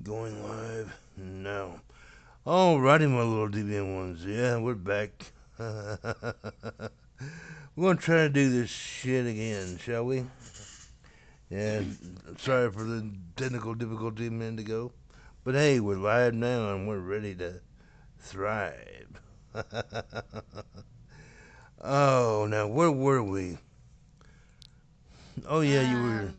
Going live now. Alrighty, my little DBM ones. Yeah, we're back. We're gonna try to do this shit again, shall we? Yeah, Sure. sorry for the technical difficulty a minute ago. But hey, we're live now and we're ready to thrive. Oh, now where were we? Oh yeah, Um,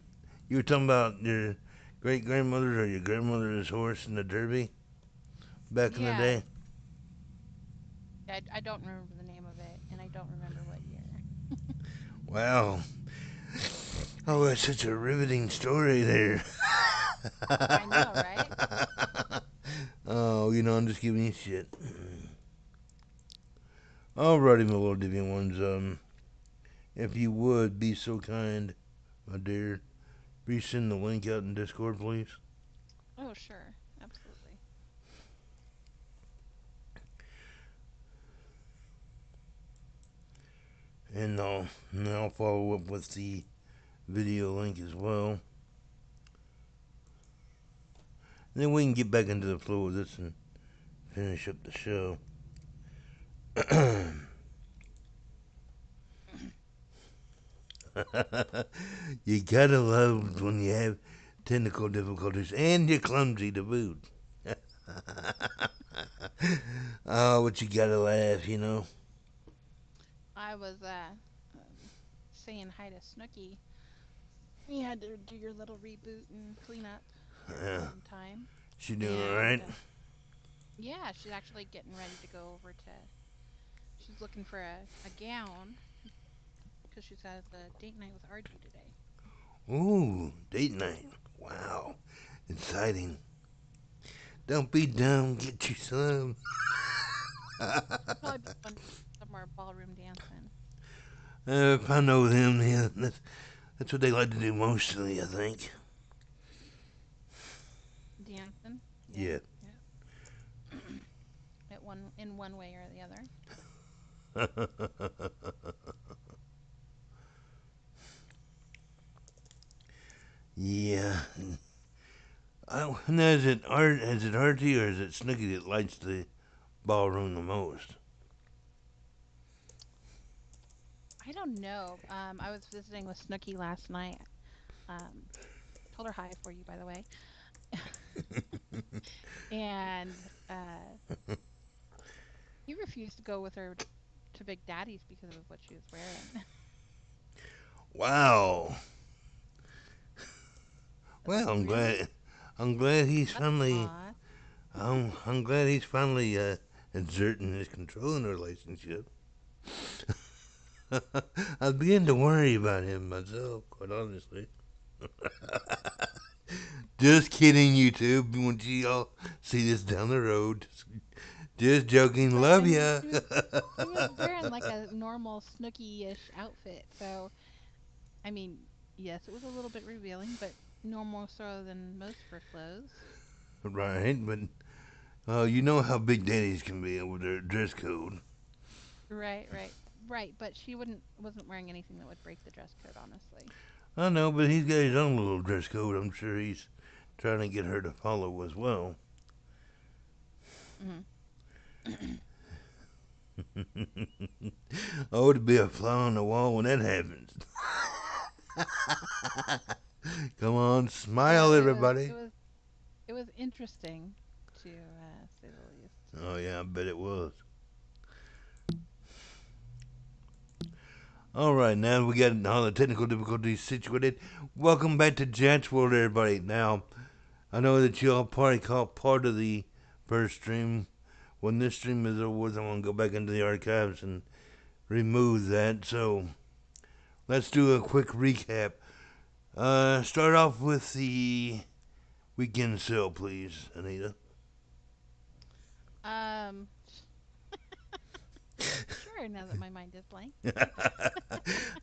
you were talking about your great grandmother's or your grandmother's horse in the Derby back in the yeah, day. I don't remember the name of it, and I don't remember what year. Wow. Oh, that's such a riveting story there. I know, right? Oh, I'm just giving you shit. Alrighty, my little Divian ones. If you would be so kind, my dear, please send the link out in Discord, please. Oh, sure, absolutely. And I'll follow up with the video link as well. And then we can get back into the flow of this and finish up the show. You gotta love when you have technical difficulties and you're clumsy to boot. Oh, but you gotta laugh. I was saying hi to Snooky. You had to do your little reboot and clean up Yeah, time, she doing and alright? yeah, she's actually getting ready to go over to. She's looking for a gown because she's has a date night with Archie today. Ooh, date night. Wow, exciting. Don't be dumb, get you some. Probably be fun somewhere ballroom dancing. If I know them, yeah, that's what they like to do mostly, I think. Dancing. Yep. Yeah. Yep. At one in one way or the other. Yeah. Now, is it Artie or is it Snooky that likes the ballroom the most? I don't know. I was visiting with Snooky last night. Um, told her hi for you, by the way. And he refused to go with her to Big Daddy's because of what she was wearing. Wow. I was like, Well, I'm really? glad. I'm glad he's That's finally. odd. I'm glad he's finally exerting his control in the relationship. I begin to worry about him myself, quite honestly. Just kidding, YouTube. Once you all see this down the road, just joking. Right. Love I mean, ya. she was wearing like a normal Snooky-ish outfit. So, I mean, yes, it was a little bit revealing, but no more so than most of her clothes. Right, but you know how big daddies can be with their dress code. Right, right, right. But she wasn't wearing anything that would break the dress code, honestly. I know, but he's got his own little dress code. I'm sure he's trying to get her to follow as well. Hmm. Oh, to be a fly on the wall when that happens. Come on, Yeah, smile, it was it everybody. was it was interesting to say the least. Oh, yeah, I bet it was. All right, now we got all the technical difficulties situated. Welcome back to Jats World, everybody. Now, I know that you all probably caught part of the first stream. When this stream is over with, I'm going to go back into the archives and remove that. So, let's do a quick recap. Start off with the weekend sale, please, Anita. Um, sure. Now that my mind is blank,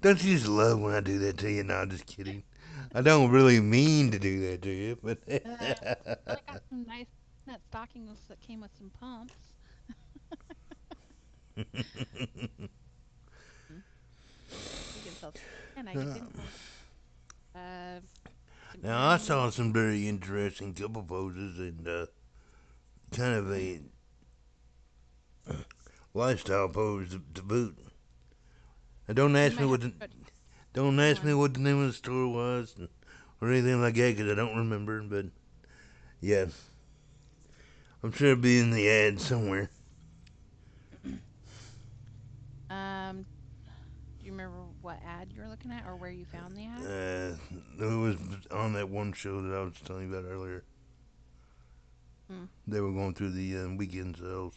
Don't you just love when I do that to you? No, I'm just kidding. I don't really mean to do that to you, but but I got some nice net stockings that came with some pumps. Mm, we can sell, and I didn't. Uh, some Now I earrings. saw some very interesting couple poses and kind of a lifestyle pose to boot. And You might have to put don't ask me one. what the name of the store was or anything like that because I don't remember. But yeah, I'm sure it'll be in the ad somewhere. Do you remember what ad you were looking at or where you found the ad? Uh, it was on that one show that I was telling you about earlier. Hmm. They were going through the weekend sales.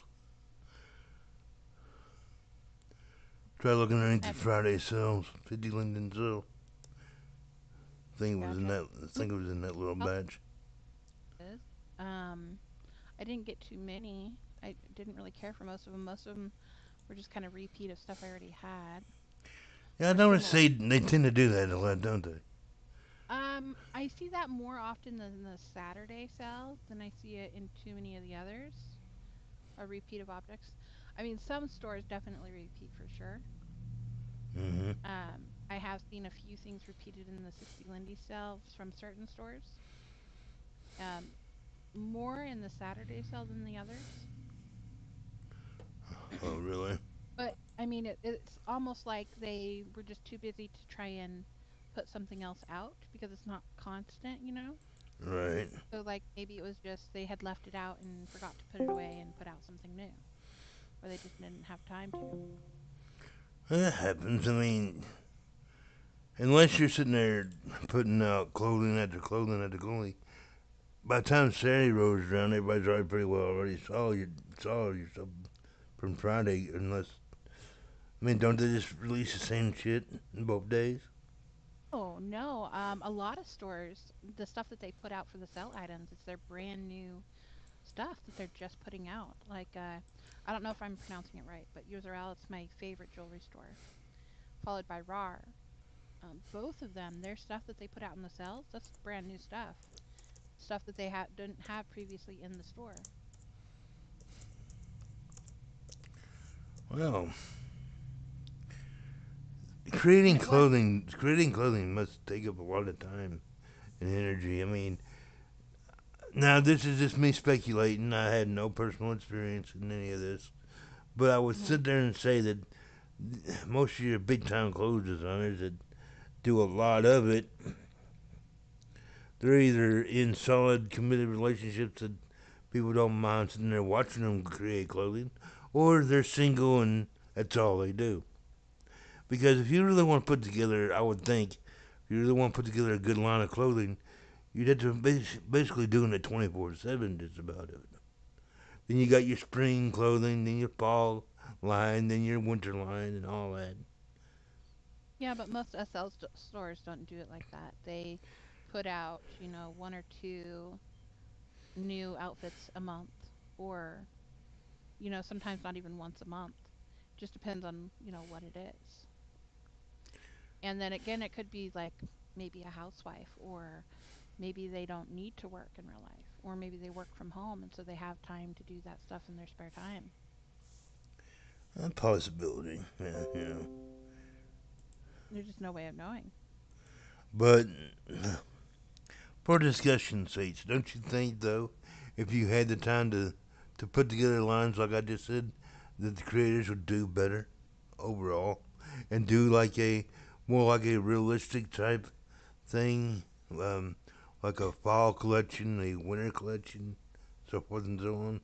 Try looking underneath the Ad Friday sales, 50 Linden sale. Gotcha. I think it was in that little batch. Is. Um, I didn't get too many. I didn't really care for most of them. Most of them were just kind of repeat of stuff I already had Yeah, I or noticed similar. they tend to do that a lot, don't they? I see that more often than the Saturday sales than I see it in too many of the others. A repeat of objects. I mean, some stores definitely repeat for sure. Mm-hmm. I have seen a few things repeated in the 60 Lindy sales from certain stores. Um, More in the Saturday sale than the others. Oh, really? But I mean, it's almost like they were just too busy to try and put something else out because it's not constant, you know? Right. So, like, maybe it was just they had left it out and forgot to put it away and put out something new, or they just didn't have time to. That happens. I mean, unless you're sitting there putting out clothing after clothing, by the time Saturday rolls around, everybody's already pretty well already saw your stuff from Friday. Unless I mean, don't they just release the same shit in both days? Oh, no. A lot of stores, the stuff that they put out for the sale items, it's their brand new stuff that they're just putting out. Like, I don't know if I'm pronouncing it right, but Yuzerel, it's my favorite jewelry store, followed by RAR. Both of them, their stuff that they put out in the sales, that's brand new stuff. Stuff that they didn't have previously in the store. Well, And it was, creating clothing must take up a lot of time and energy. I mean, now this is just me speculating. I had no personal experience in any of this, but I would mhm. sit there and say that most of your big time clothes designers that do a lot of it, they're either in solid committed relationships that people don't mind sitting there watching them create clothing, or they're single and that's all they do. Because if you really want to put together, I would think, if you really want to put together a good line of clothing, you'd have to basically doing it 24/7 just about it. Then you got your spring clothing, then your fall line, then your winter line, and all that. Yeah, but most SL stores don't do it like that. They put out, one or two new outfits a month, or, sometimes not even once a month. Just depends on, what it is. And then again, it could be like maybe a housewife, or maybe they don't need to work in real life, or maybe they work from home and so they have time to do that stuff in their spare time. A possibility, yeah, There's just no way of knowing. But for discussion's sake, don't you think though, if you had the time to put together lines like I just said, that the creators would do better overall, and do like a more like a realistic type thing, um, like a fall collection, a winter collection, so forth and so on.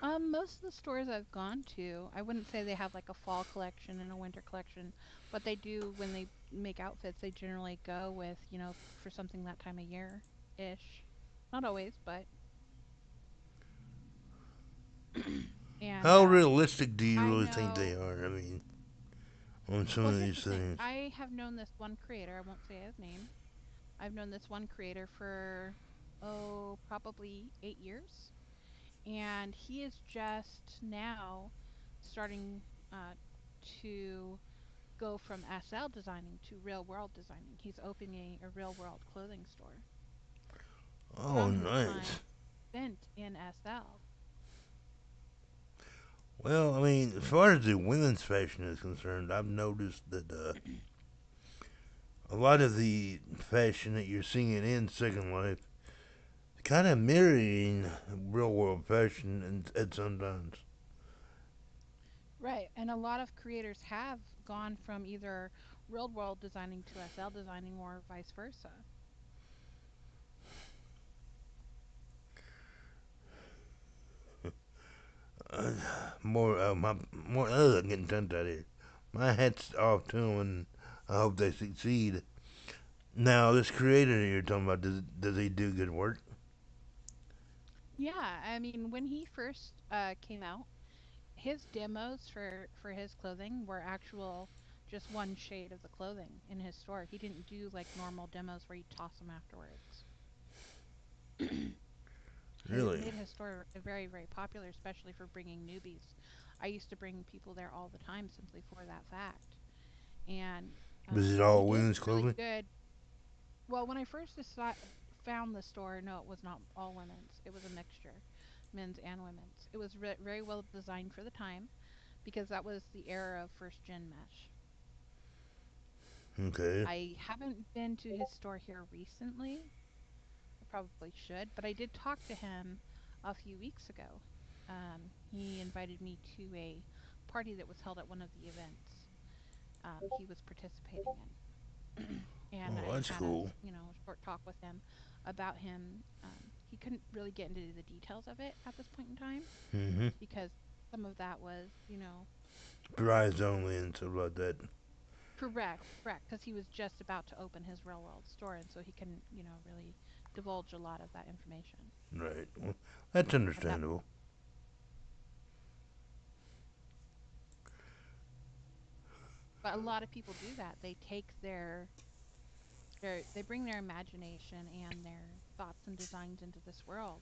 Most of the stores I've gone to, I wouldn't say they have like a fall collection and a winter collection, but they do when they make outfits, they generally go with, for something that time of year ish. Not always, but and How realistic do you I really think they know, are? I mean, on some well, of here's these the thing. things. I have known this one creator, I won't say his name. I've known this one creator for probably 8 years, and he is just now starting uh to go from SL designing to real world designing. He's opening a real world clothing store Oh, from his nice. time spent in SL. Well, I mean, as far as the women's fashion is concerned, I've noticed that a lot of the fashion that you're seeing in Second Life kind of mirroring real world fashion at sometimes. Right. And a lot of creators have gone from either real world designing to SL designing or vice versa. Uh, getting tongue tied here. My hat's off to them, and I hope they succeed. Now, this creator you're talking about, does he do good work? Yeah, I mean, when he first came out, his demos for his clothing were actual just one shade of the clothing in his store. He didn't do like normal demos where you toss them afterwards. It Really? made his store very popular, especially for bringing newbies. I used to bring people there all the time simply for that fact. And Was it he all did women's really clothing? good. Well, when I first found the store, no, it was not all women's. It was a mixture, men's and women's. It was very well designed for the time because that was the era of first gen mesh. Okay. I haven't been to his store here recently. I probably should, but I did talk to him a few weeks ago. He invited me to a party that was held at one of the events he was participating in. And Oh, I that's had a cool. short talk with him about him. He couldn't really get into the details of it at this point in time Mm-hmm. because some of that was Brides only and stuff like that. correct, because he was just about to open his real world store, and so he couldn't really divulge a lot of that information Right. Well, that's at that understandable. point. But a lot of people do that. They take they bring their imagination and their thoughts and designs into this world,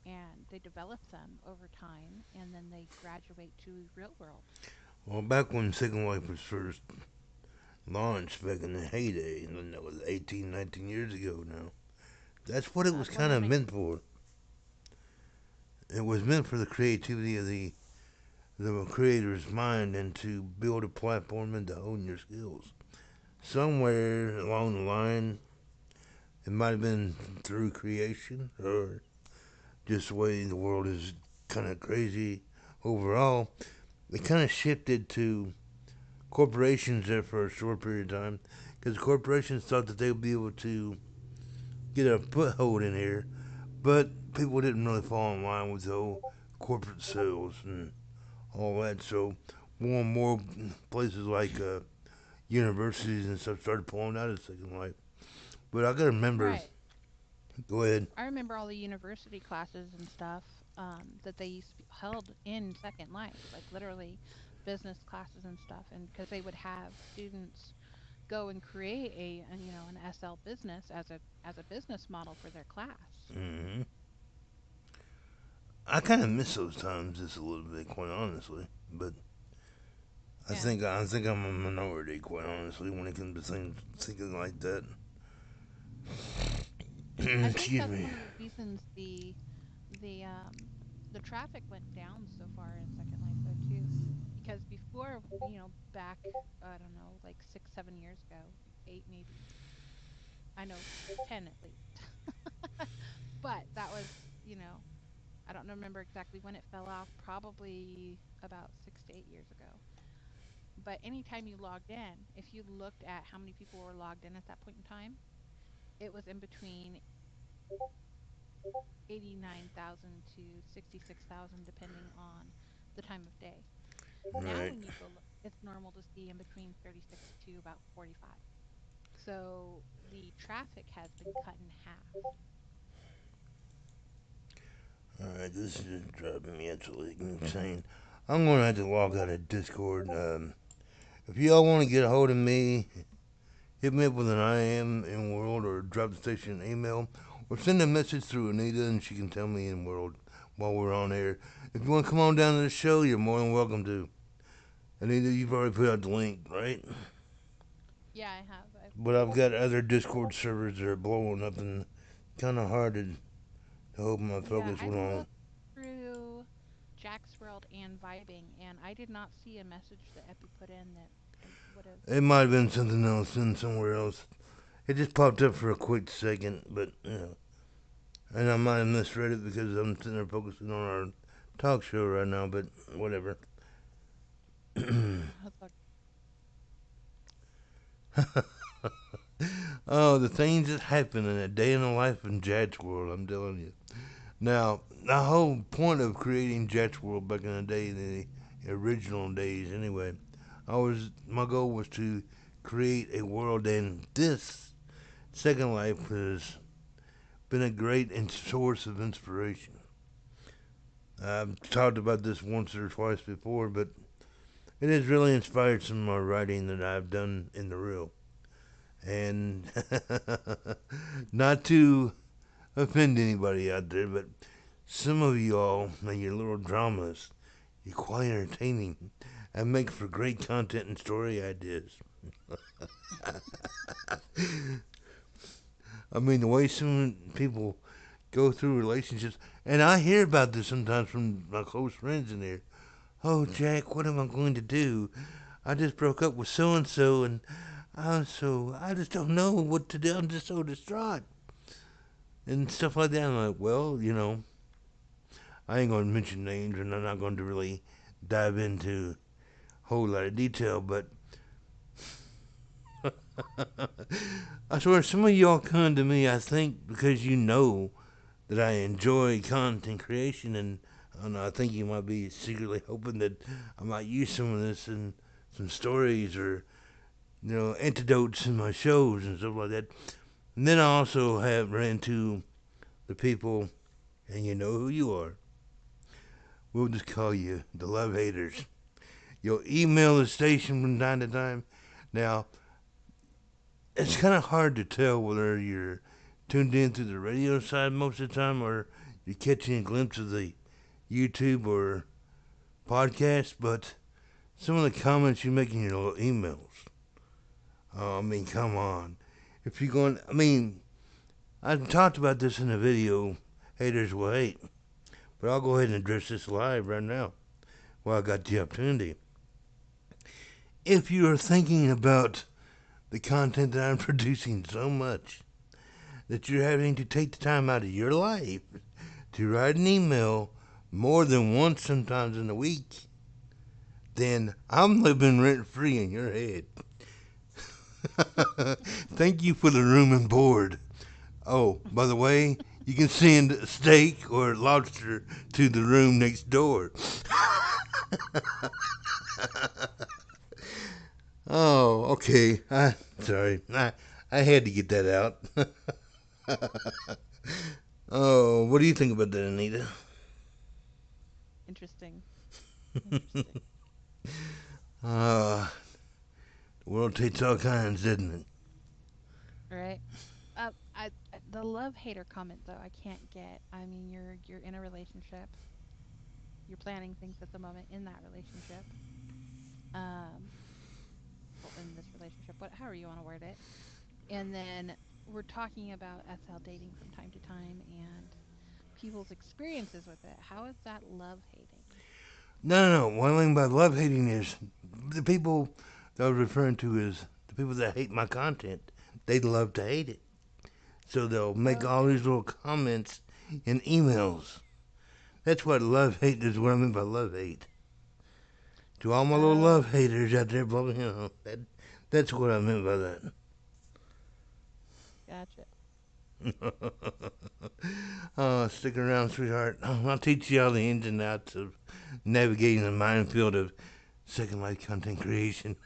and they develop them over time, and then they graduate to real world. Well, back when Second Life was first launched, back in the heyday, and that was 18, 19 years ago now, that's what it was When kind I of make meant for. It was meant for the creativity of the creator's mind and to build a platform and to hone your skills. Somewhere along the line, it might have been through creation or just the way the world is kind of crazy overall. It kind of shifted to corporations there for a short period of time because corporations thought that they would be able to get a foothold in here, but people didn't really fall in line with the whole corporate sales and all that. So more and more places like universities and stuff started pulling out of Second Life. But I gotta remember. right, Go ahead. I remember all the university classes and stuff that they used to be held in Second Life, like literally business classes and stuff, and because they would have students go and create an SL business as a business model for their class. Hmm. I kind of miss those times just a little bit, quite honestly. But Yeah, I think I'm a minority, quite honestly, when it comes to things thinking like that. I think Excuse that's me. one of the reasons the the traffic went down so far in Second Life though too, because before back I don't know like 6 7 years ago, 8 maybe, I know 10 at least, but that was you know I don't remember exactly when it fell off, probably about 6 to 8 years ago. But anytime you logged in, if you looked at how many people were logged in at that point in time, it was in between 89,000 to 66,000, depending on the time of day. Now, Right. when you go look, it's normal to see in between 36 to about 45. So the traffic has been cut in half. Alright, this is driving me absolutely insane. I'm going to have to log out of Discord. If y'all want to get a hold of me, hit me up with an I am in world or drop the station an email or send a message through Anita and she can tell me in world while we're on air. If you want to come on down to the show, you're more than welcome to. Anita, you've already put out the link, right? Yeah, I have. I've But put I've the got link. other Discord servers that are blowing up and kind of hard to hold my Yeah, focus I with on. looked through Jack's World and Vibing, and I did not see a message that Epi put in that. What is It might have been something else in somewhere else. It just popped up for a quick second, but and I might have misread it because I'm sitting there focusing on our talk show right now. But whatever. I was like, Oh, the things that happen in a day in the life in Jad's world, I'm telling you. Now, the whole point of creating Jad's world back in the day, the original days anyway, my goal was to create a world, and this Second Life has been a great source of inspiration. I've talked about this once or twice before, but it has really inspired some of my writing that I've done in the real. And not to offend anybody out there, but some of y'all and your little dramas, you're quite entertaining and make for great content and story ideas. I mean, the way some people go through relationships, and I hear about this sometimes from my close friends in there. Oh, Jack, what am I going to do? I just broke up with so and so, and I just don't know what to do. I'm just so distraught and stuff like that. I'm like, well, I ain't gonna mention names, and I'm not going to really dive into a whole lot of detail, but I swear some of y'all come to me, I think, because you know that I enjoy content creation, and I don't know, I think you might be secretly hoping that I might use some of this in some stories or antidotes in my shows and stuff like that. And then I also have ran to the people, and you know who you are. We'll just call you the love haters. You'll email the station from time to time. Now, it's kind of hard to tell whether you're tuned in through the radio side most of the time or you're catching a glimpse of the YouTube or podcast, but some of the comments you make in your little emails. Oh, I mean, come on. If you're going, I mean, I talked about this in a video, Haters Will Hate, but I'll go ahead and address this live right now while I got the opportunity. If you are thinking about the content that I'm producing so much that you're having to take the time out of your life to write an email more than once, sometimes in a week, then I'm living rent free in your head. Thank you for the room and board. Oh, by the way, you can send steak or lobster to the room next door. Oh, okay. Sorry. I had to get that out. Oh, what do you think about that, Anita? interesting. Interesting. Uh, the world takes all kinds, doesn't it? Right? The love hater comment though, I can't get. I mean, you're in a relationship. You're planning things at the moment in that relationship. Um, well, in this relationship, however you want to word it. And then we're talking about SL dating from time to time and people's experiences with it. How is that love hating? No, no, no. What I mean by love hating is the people that I was referring to is the people that hate my content. They love to hate it. So they'll make all Okay. these little comments in emails. That's what love hate is. What I mean by love hate. To all my little love Okay. haters out there, that's what I meant by Gotcha. that. Oh, stick around, sweetheart. I'll teach you all the ins and outs of navigating the minefield of Second Life content creation.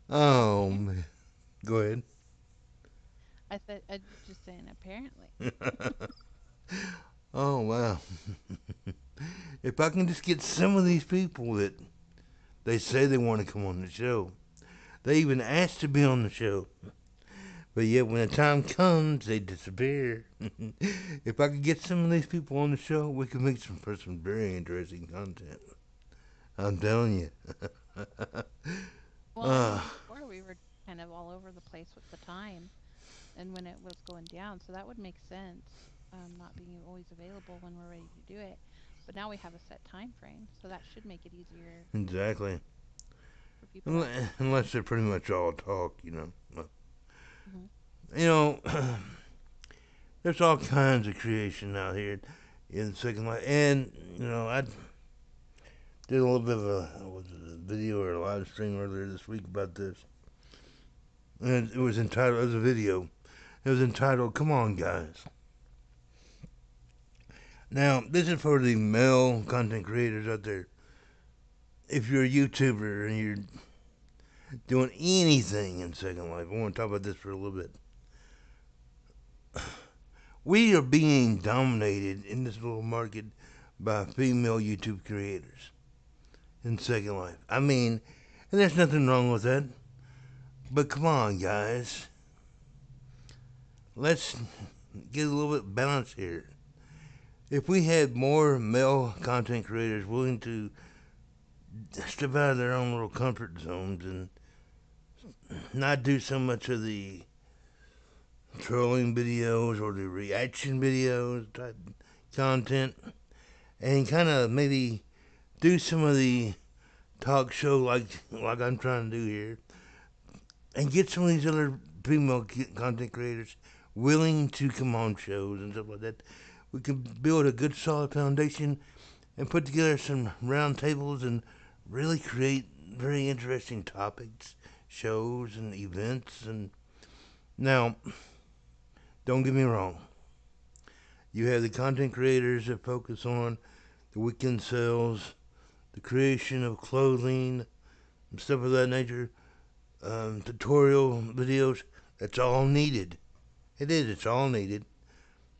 Oh, Okay. man. Go ahead. I just saying apparently. Oh, wow. If I can just get some of these people that they say they want to come on the show, they even ask to be on the show, but yet when the time comes, they disappear. If I could get some of these people on the show, we could make some for some very interesting content. I'm telling you. Well, I Uh, know before we were kind of all over the place with the time and when it was going down, so that would make sense. Not being always available when we're ready to do it. But now we have a set time frame, so that should make it easier Exactly. for people to actually Unless they're pretty much all talk, you know. hmm You know, there's all kinds of creation out here in Second Life, and I did a little bit of a video or a live stream earlier this week about this, and it was entitled. It was a video. It was entitled "Come On, Guys." Now, this is for the male content creators out there. If you're a YouTuber and you're doing anything in Second Life, I want to talk about this for a little bit. We are being dominated in this little market by female YouTube creators in Second Life. I mean, and there's nothing wrong with that. But come on, guys. Let's get a little bit balanced here. If we had more male content creators willing to step out of their own little comfort zones and not do so much of the trolling videos or the reaction videos type content, and kind of maybe do some of the talk show like I'm trying to do here, and get some of these other female content creators willing to come on shows and stuff like that. We can build a good solid foundation and put together some round tables and really create very interesting topics, shows, and events. And now, don't get me wrong. You have the content creators that focus on the weekend sales, the creation of clothing, and stuff of that nature, tutorial videos. That's all needed. It is. It's all needed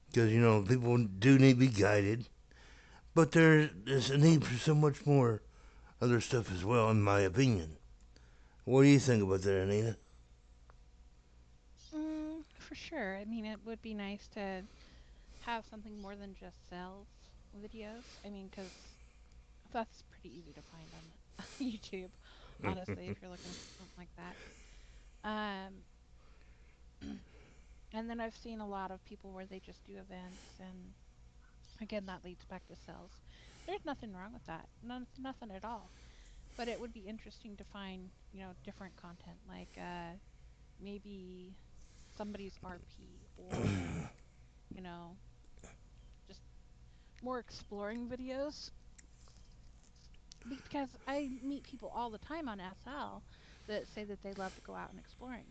because people do need to be guided. But there's a need for so much more other stuff as well, in my opinion. What do you think about that, Anita? for sure. I mean, it would be nice to have something more than just sales videos. I mean, because that's pretty easy to find on YouTube, honestly, if you're looking for something like that. Um, and then I've seen a lot of people where they just do events, and again, that leads back to sales. There's nothing wrong with that, nothing at all. But it would be interesting to find, different content, like maybe somebody's RP or, you know, just more exploring videos because I meet people all the time on SL that say that they love to go out and exploring.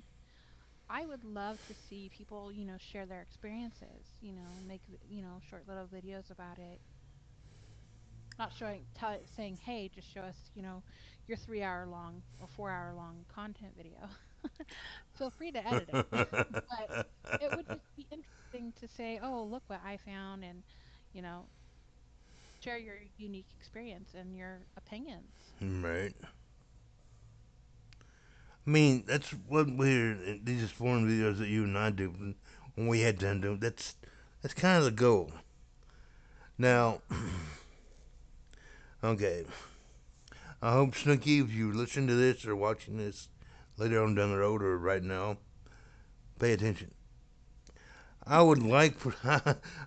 I would love to see people, share their experiences, make, short little videos about it. Not saying, hey, just show us, your 3 hour long or 4 hour long content video. Feel free to edit it. But it would just be interesting to say, oh, look what I found, and, you know, share your unique experience and your opinions. Right. I mean, that's what we're these exploring videos that you and I do when we had time to do. That's kind of the goal. Now, okay. I hope Snooky, if you listen to this or watching this later on down the road or right now, pay attention. I would like for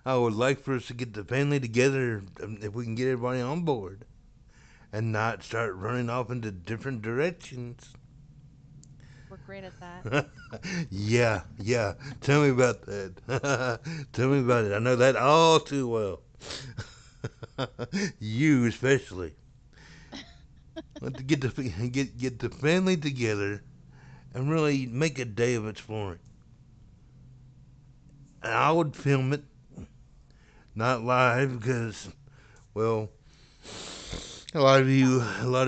I would like for us to get the family together if we can get everybody on board and not start running off into different directions. We're great at that. Yeah, yeah. Tell me about that. Tell me about it. I know that all too well. You especially. Let to get the family together and really make a day of exploring. And I would film it, not live, because well, a lot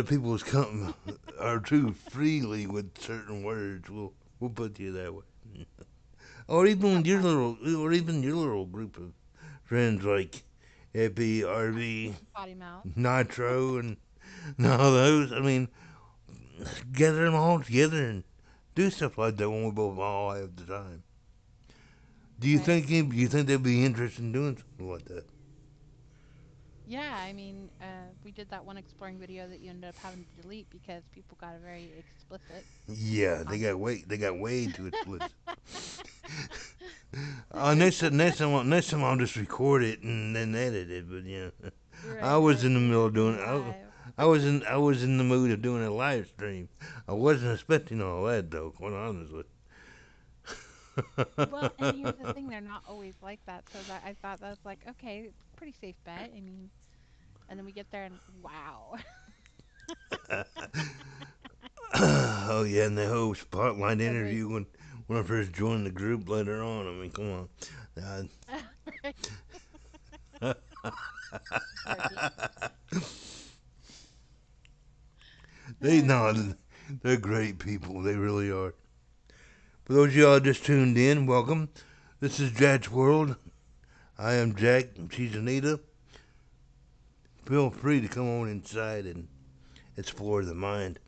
of people is come are too freely with certain words. We'll put you that way. That's fine. Or even your little group of friends like Epi, RV, Potty mouth. Nitro, and all those. I mean, gather them all together and do stuff like that when we both all have the time. Right. Do you think they'd be interested in doing something like that? Yeah, I mean, we did that one exploring video that you ended up having to delete because people got very explicit Yeah, content. they got way too explicit. Next time I'll just record it and then edit it. But yeah, I Right, was right. in the You middle were of doing doing it. live. I was in the mood of doing a live stream. I wasn't expecting all that though, quite honestly. Well, and here's the thing, they're not always like that. So that I thought that's like, okay, it's a pretty safe bet. I mean, and then we get there and wow. Oh yeah, and the whole spotlight And they interview when I first joined the group later on. I mean, come on. right. Right. They Uh, no, they're great people. They really are. For those of y'all just tuned in, welcome. This is Jack's World. I am Jack. She's Anita. Feel free to come on inside and explore the mind.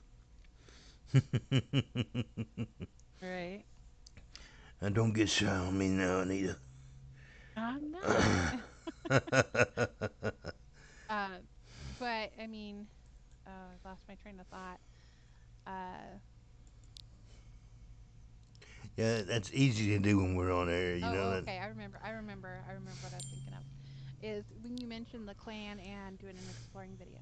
right. And don't get shy on me now, Anita. I'm not. Uh, but I mean, I lost my train of thought. Uh, Yeah, that's easy to do when we're on air. You know oh, that. okay. I remember what I was thinking of. Is when you mentioned the clan and doing an exploring video.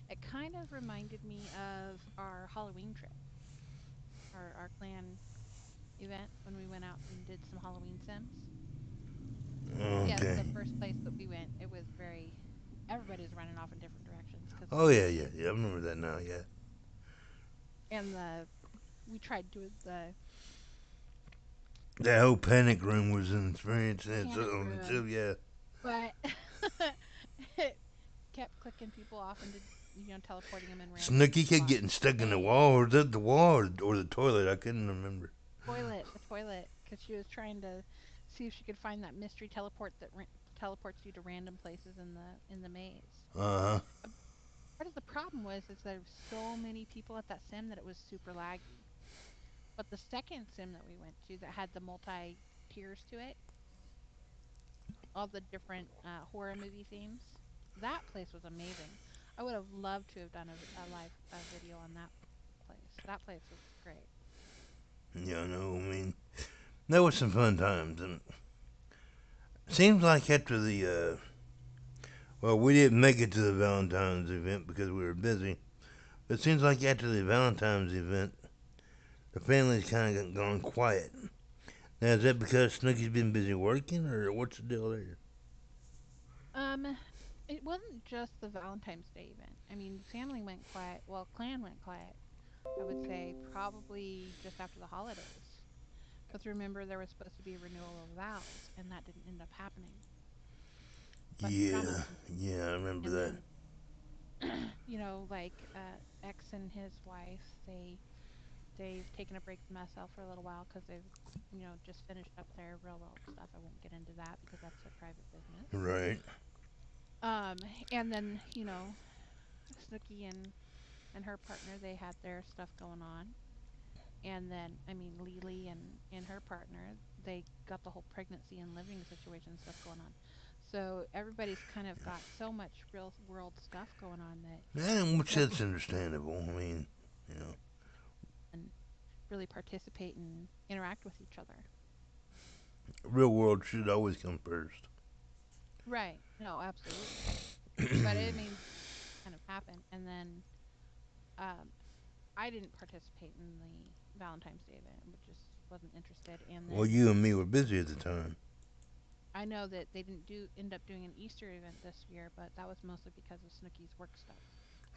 It kind of reminded me of our Halloween trip, our clan event when we went out and did some Halloween sims. Yes, Okay. the first place that we went, it was very. Everybody's running off in different directions because of Oh the yeah, theme. yeah. I remember that now. Yeah. And we tried doing the That whole panic room was an experience in its panic own room, itself. Yeah. but it kept clicking people off into teleporting them in random Snooky kept spots getting in the stuck in the maze. wall, or the wall, or the toilet. I couldn't remember. The toilet, because she was trying to see if she could find that mystery teleport that teleports you to random places in the maze. Uh huh. Uh, Part of the problem was is there were so many people at that sim that it was super laggy. But the second sim that we went to that had the multi tiers to it, all the different horror movie themes, that place was amazing. I would have loved to have done a live video on that place. That place was great. Yeah, I know. I mean, there was some fun times, and it seems like after the well, we didn't make it to the Valentine's event because we were busy. It seems like after the Valentine's event, the family's kind of gone quiet. Now, is that because Snooky's been busy working, or what's the deal there? Um, it wasn't just the Valentine's Day event. I mean, the family went quiet. Well, clan went quiet. I would say probably just after the holidays. Because remember, there was supposed to be a renewal of vows, and that didn't end up happening. Bunch of drama Yeah, with yeah, I remember and that. then like X and his wife, they've taken a break from SL for a little while because they've just finished up their real world stuff. I won't get into that because that's their private business. Right. And then Snooky and her partner, they had their stuff going on. And then I mean Lily and her partner, they got the whole pregnancy and living situation stuff going on. So everybody's kind of got so much real world stuff going on that Yeah, which nobody that's understandable. I mean, you know, can really participate and interact with each other. real world should always come first. Right. No, absolutely. But I mean, kind of happened. And then um, I didn't participate in the Valentine's Day event, but just wasn't interested. And Well, then you and me were busy at the time. I know that they didn't do end up doing an Easter event this year, but that was mostly because of Snooky's work stuff.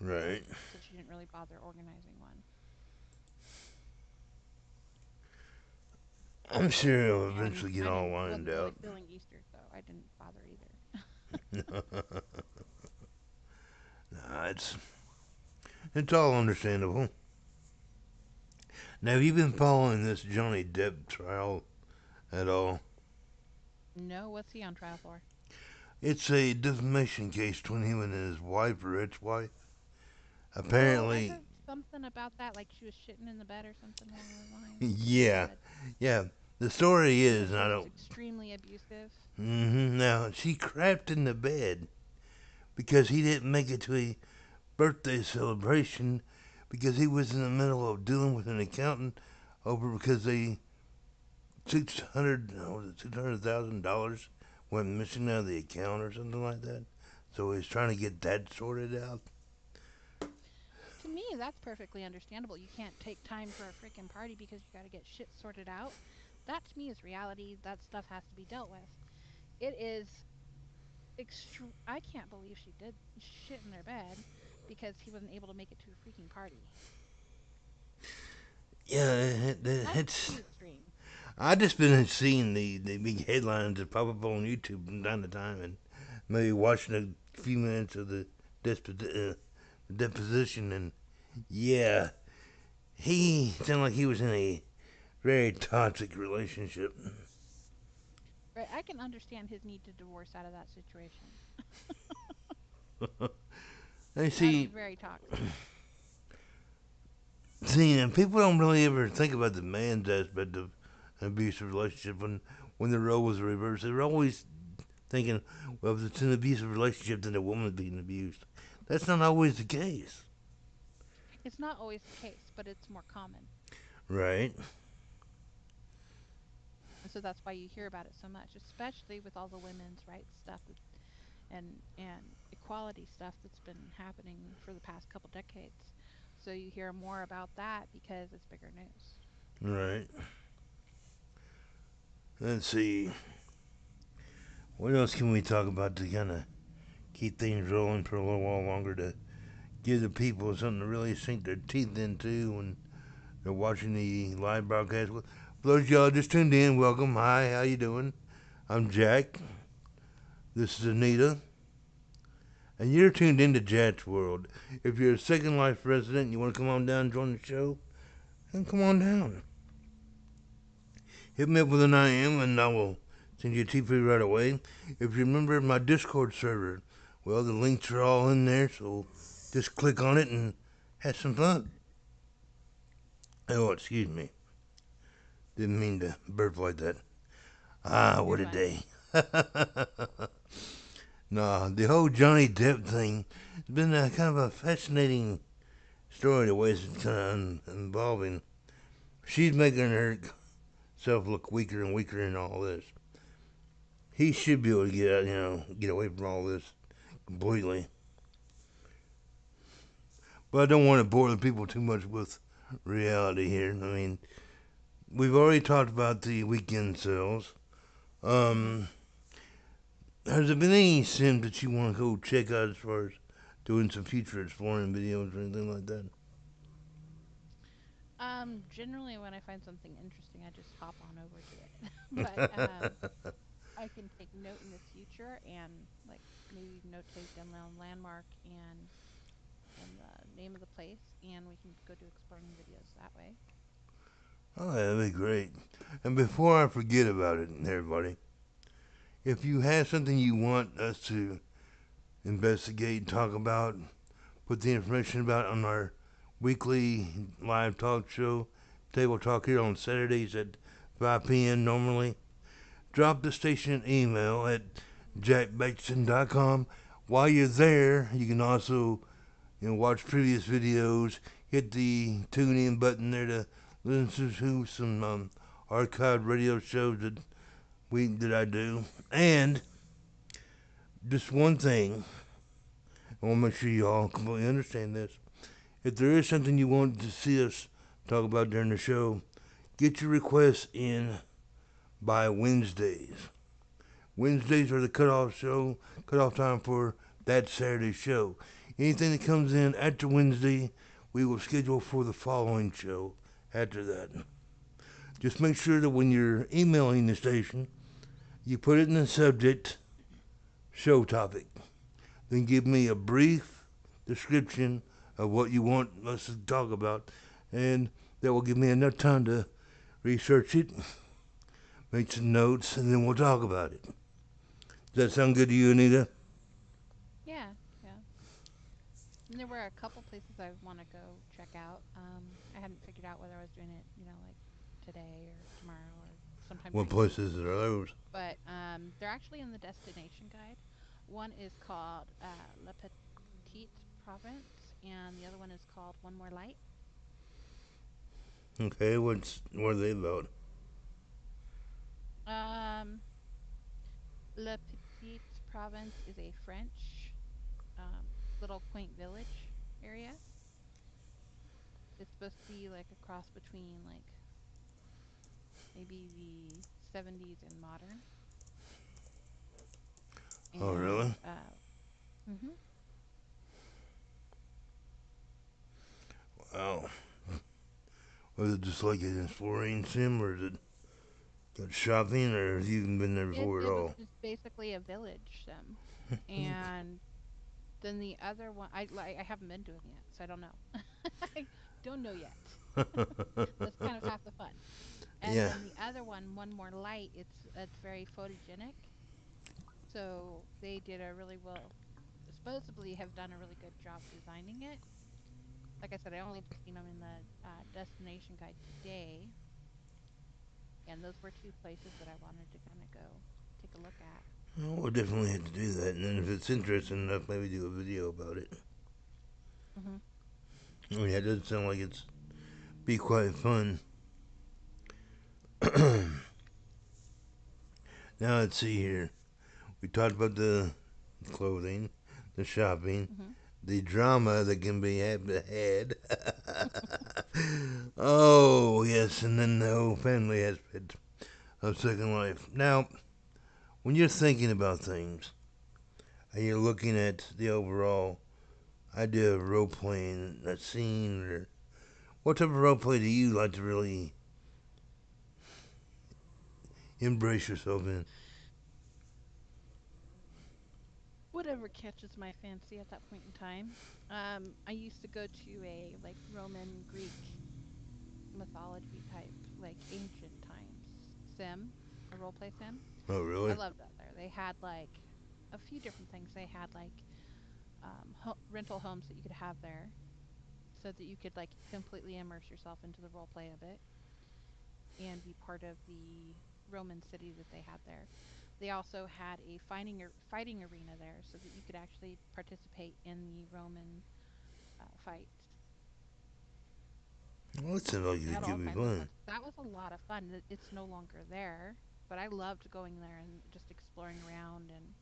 Right. So she didn't really bother organizing one. I'm sure it'll And eventually get I all didn't lined wasn't really out. feeling Easter, so I didn't bother either. Nah, it's all understandable. Now, have you been following this Johnny Depp trial at all? No, what's he on trial for? It's a defamation case between him and his wife or ex-wife. Oh, I Apparently, heard something about that, like she was shitting in the bed or something along those lines. They yeah, said, yeah. The story and is, and she I was don't. extremely abusive. Now she crapped in the bed because he didn't make it to a birthday celebration because he was in the middle of dealing with an accountant over because they 600 $600,000 went missing out of the account or something like that. So he's trying to get that sorted out. To me, that's perfectly understandable. You can't take time for a freaking party because you got to get shit sorted out. That to me is reality. That stuff has to be dealt with. It is I can't believe she did shit in their bed because he wasn't able to make it to a freaking party. Yeah, That's it's. too extreme. I just been seeing the big headlines that pop up on YouTube from time to time, and maybe watching a few minutes of the deposition, and yeah, he sounded like he was in a very toxic relationship. Right? I can understand his need to divorce out of that situation. I That is see, very toxic. and people don't really ever think about the man's aspect of an abusive relationship when the role was reversed. They're always thinking, well, if it's an abusive relationship, then the woman's being abused. That's not always the case, It's not always the case, but it's more common. right? And so that's why you hear about it so much, especially with all the women's rights stuff and equality stuff that's been happening for the past couple decades. So you hear more about that because it's bigger news. Right. Let's see. What else can we talk about to kind of keep things rolling for a little while longer to give the people something to really sink their teeth into when they're watching the live broadcast? For those of y'all just tuned in, welcome. Hi, how you doing? I'm Jack. This is Anita. And you're tuned into Jack's World. If you're a Second Life resident and you want to come on down and join the show, then come on down. Hit me up with an IM and I will send you a TP right away. If you're a member of my Discord server, well, the links are all in there, so just click on it and have some fun. Oh, excuse me. Didn't mean to burp like that. Ah, You're what a fine. day. Nah, the whole Johnny Depp thing has been a kind of a fascinating story the way it's kind of involving. She's making herself look weaker and weaker in all this. He should be able to get out, get away from all this completely. But I don't want to bore the people too much with reality here. I mean, we've already talked about the weekend sales. Mhm. Um, has there been any sim that you want to go check out as far as doing some future exploring videos or anything like that? Generally when I find something interesting, I just hop on over to it. But I can take note in the future and like maybe notate down the landmark and the name of the place, and we can go do exploring videos that way. Oh, that'd be great. And before I forget about it, everybody, if you have something you want us to investigate, talk about, put the information about on our weekly live talk show, Table Talk here on Saturdays at 5 p.m. normally. Drop the station an email at jackbexton.com. While you're there, you can also watch previous videos. Hit the tune in button there to listen to some archived radio shows that I do. And just one thing, I want to make sure you all completely understand this. If there is something you want to see us talk about during the show, get your requests in by Wednesdays. Wednesdays are the cutoff time for that Saturday show. Anything that comes in after Wednesday, we will schedule for the following show after that. Just make sure that when you're emailing the station, you put it in the subject show topic. Then give me a brief description of what you want us to talk about, and that will give me enough time to research it, make some notes, and then we'll talk about it. Does that sound good to you, Anita? Yeah, yeah. And there were a couple places I want to go check out. I hadn't figured out whether I was doing it, like today or tomorrow or sometime What during the week. places are those? But they're actually in the destination guide. One is called La Petite Province, and the other one is called One More Light. Okay, what are they about? Um, La Petite Province is a French. um, little quaint village area. It's supposed to be like a cross between like maybe the 70s and modern. Oh, really? And mhm. Wow. Was it just like an exploring sim, or is it got shopping, or have you even been there it before at it was all? just basically a village sim. And then the other one, I haven't been to it yet, so I don't know. I don't know yet. That's kind of half the fun. And Yeah. then the other one more light. It's very photogenic. So they did a really well, supposedly have done a really good job designing it. Like I said, I only just seen them in the destination guide today, and those were two places that I wanted to kind of go take a look at. Well, we'll definitely have to do that, and then if it's interesting enough, maybe do a video about it. Hmm. I mean, that does sound like it's be quite fun. Now let's see here. We talked about the clothing, the shopping, Hmm. the drama that can be had. Oh yes, and then the whole family aspect of Second Life. Now, when you're thinking about things and you're looking at the overall idea of role playing a scene, or what type of role play do you like to really embrace yourself in? Whatever catches my fancy at that point in time. I used to go to a like Roman Greek mythology type, like ancient times sim, a role play sim. Oh, I really? loved that there. They had like a few different things. They had like rental homes that you could have there, so that you could like completely immerse yourself into the role play of it and be part of the Roman city that they had there. They also had a fighting arena there, so that you could actually participate in the Roman fights. Well, that sounds like They it had could all be kinds of fun. fun. That was a lot of fun. It's no longer there, but I loved going there and just exploring around and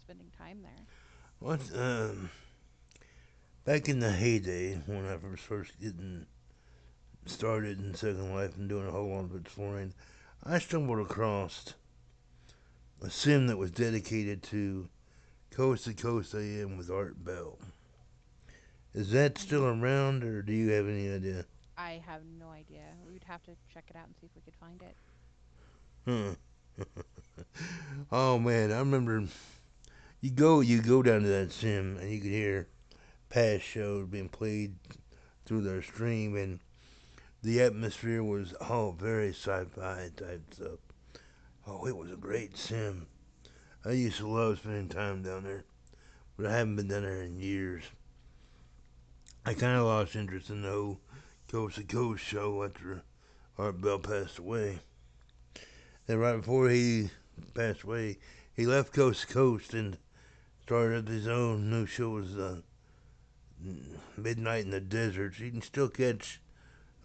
spending time there. What? Back in the heyday when I was first getting started in Second Life and doing a whole lot of exploring, I stumbled across a sim that was dedicated to Coast to Coast AM with Art Bell. Is that Hmm. still around, or do you have any idea? I have no idea. We'd have to check it out and see if we could find it. Huh. Oh man, I remember you go down to that sim and you could hear past shows being played through their stream, and the atmosphere was all very sci-fi type stuff. Oh, it was a Hmm. great sim. I used to love spending time down there, but I haven't been down there in years. I kind of lost interest in the whole Coast to Coast show after Art Bell passed away. And right before he passed away, he left Coast to Coast and started his own new show. It was Midnight in the Desert. You can still catch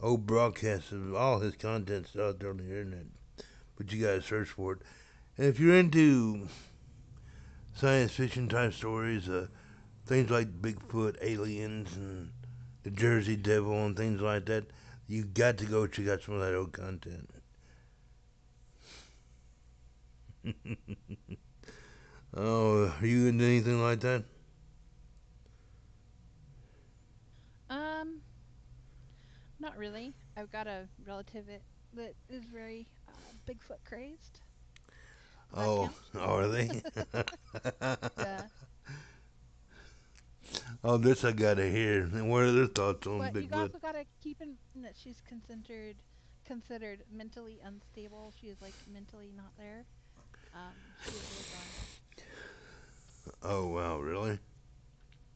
old broadcasts of all his contents out there on the internet, but you gotta search for it. And if you're into science fiction type stories, things like Bigfoot, aliens, and the Jersey Devil, and things like that, you got to go check out some of that old content. Oh, are you into anything like that? Um, Not really. I've got a relative that is very Bigfoot crazed. That Oh, counts. are they? Yeah. Oh, this I gotta hear. And what are their thoughts on But you Bigfoot? also got to keep in mind that she's considered mentally unstable. She is like mentally not there. She has lived on Oh, wow, really?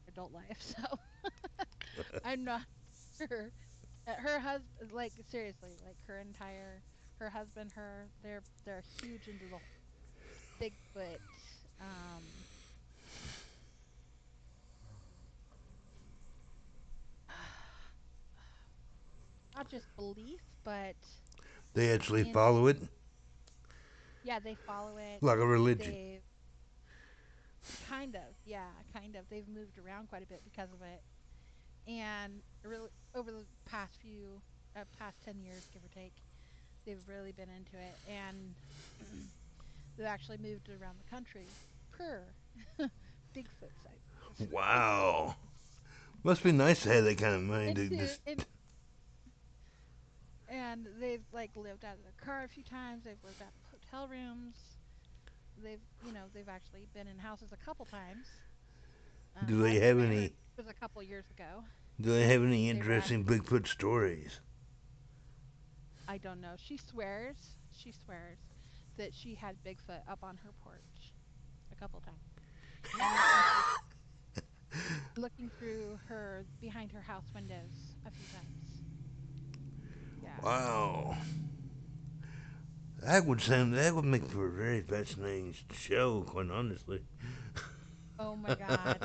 adult life, so I'm not sure. Her husband, like seriously, like her husband, they're huge into the Bigfoot. Um, Not just belief, but They actually in follow it yeah, they follow it. like a religion. They kind of, yeah, kind of. They've moved around quite a bit because of it, and really over the past 10 years, give or take, they've really been into it, and they've actually moved around the country per Bigfoot sightings. Wow. Must be nice to have that kind of money to into just. in, and they've like lived out of their car a few times. They've lived out of hotel rooms. They've actually been in houses a couple times. Do they Last have time I heard any? was a couple years ago. Do they have any They were at. interesting Bigfoot stories? I don't know. She swears that she had Bigfoot up on her porch a couple times and looking through her behind her house windows a few times. Yeah. Wow. That would make for a very fascinating show, quite honestly. Oh my God.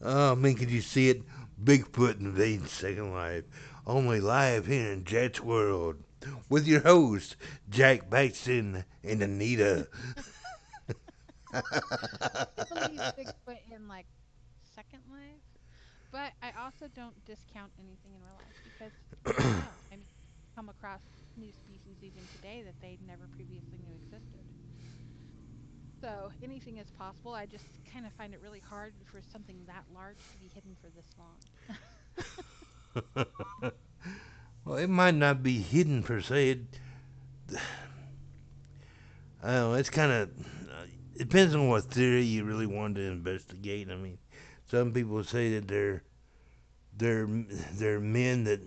Oh man, could you see it? Bigfoot invading Second Life. Only live here in Jet's World. With your host, Jack Baxton and Anita. I believe Bigfoot in like Second Life, but I also don't discount anything in real life because you never know. I mean, come across new species even today that they never previously knew existed. So anything is possible. I just kind of find it really hard for something that large to be hidden for this long. Well, it might not be hidden per se. I don't know. It's kind of. It depends on what theory you really want to investigate. I mean, some people say that they're they're men that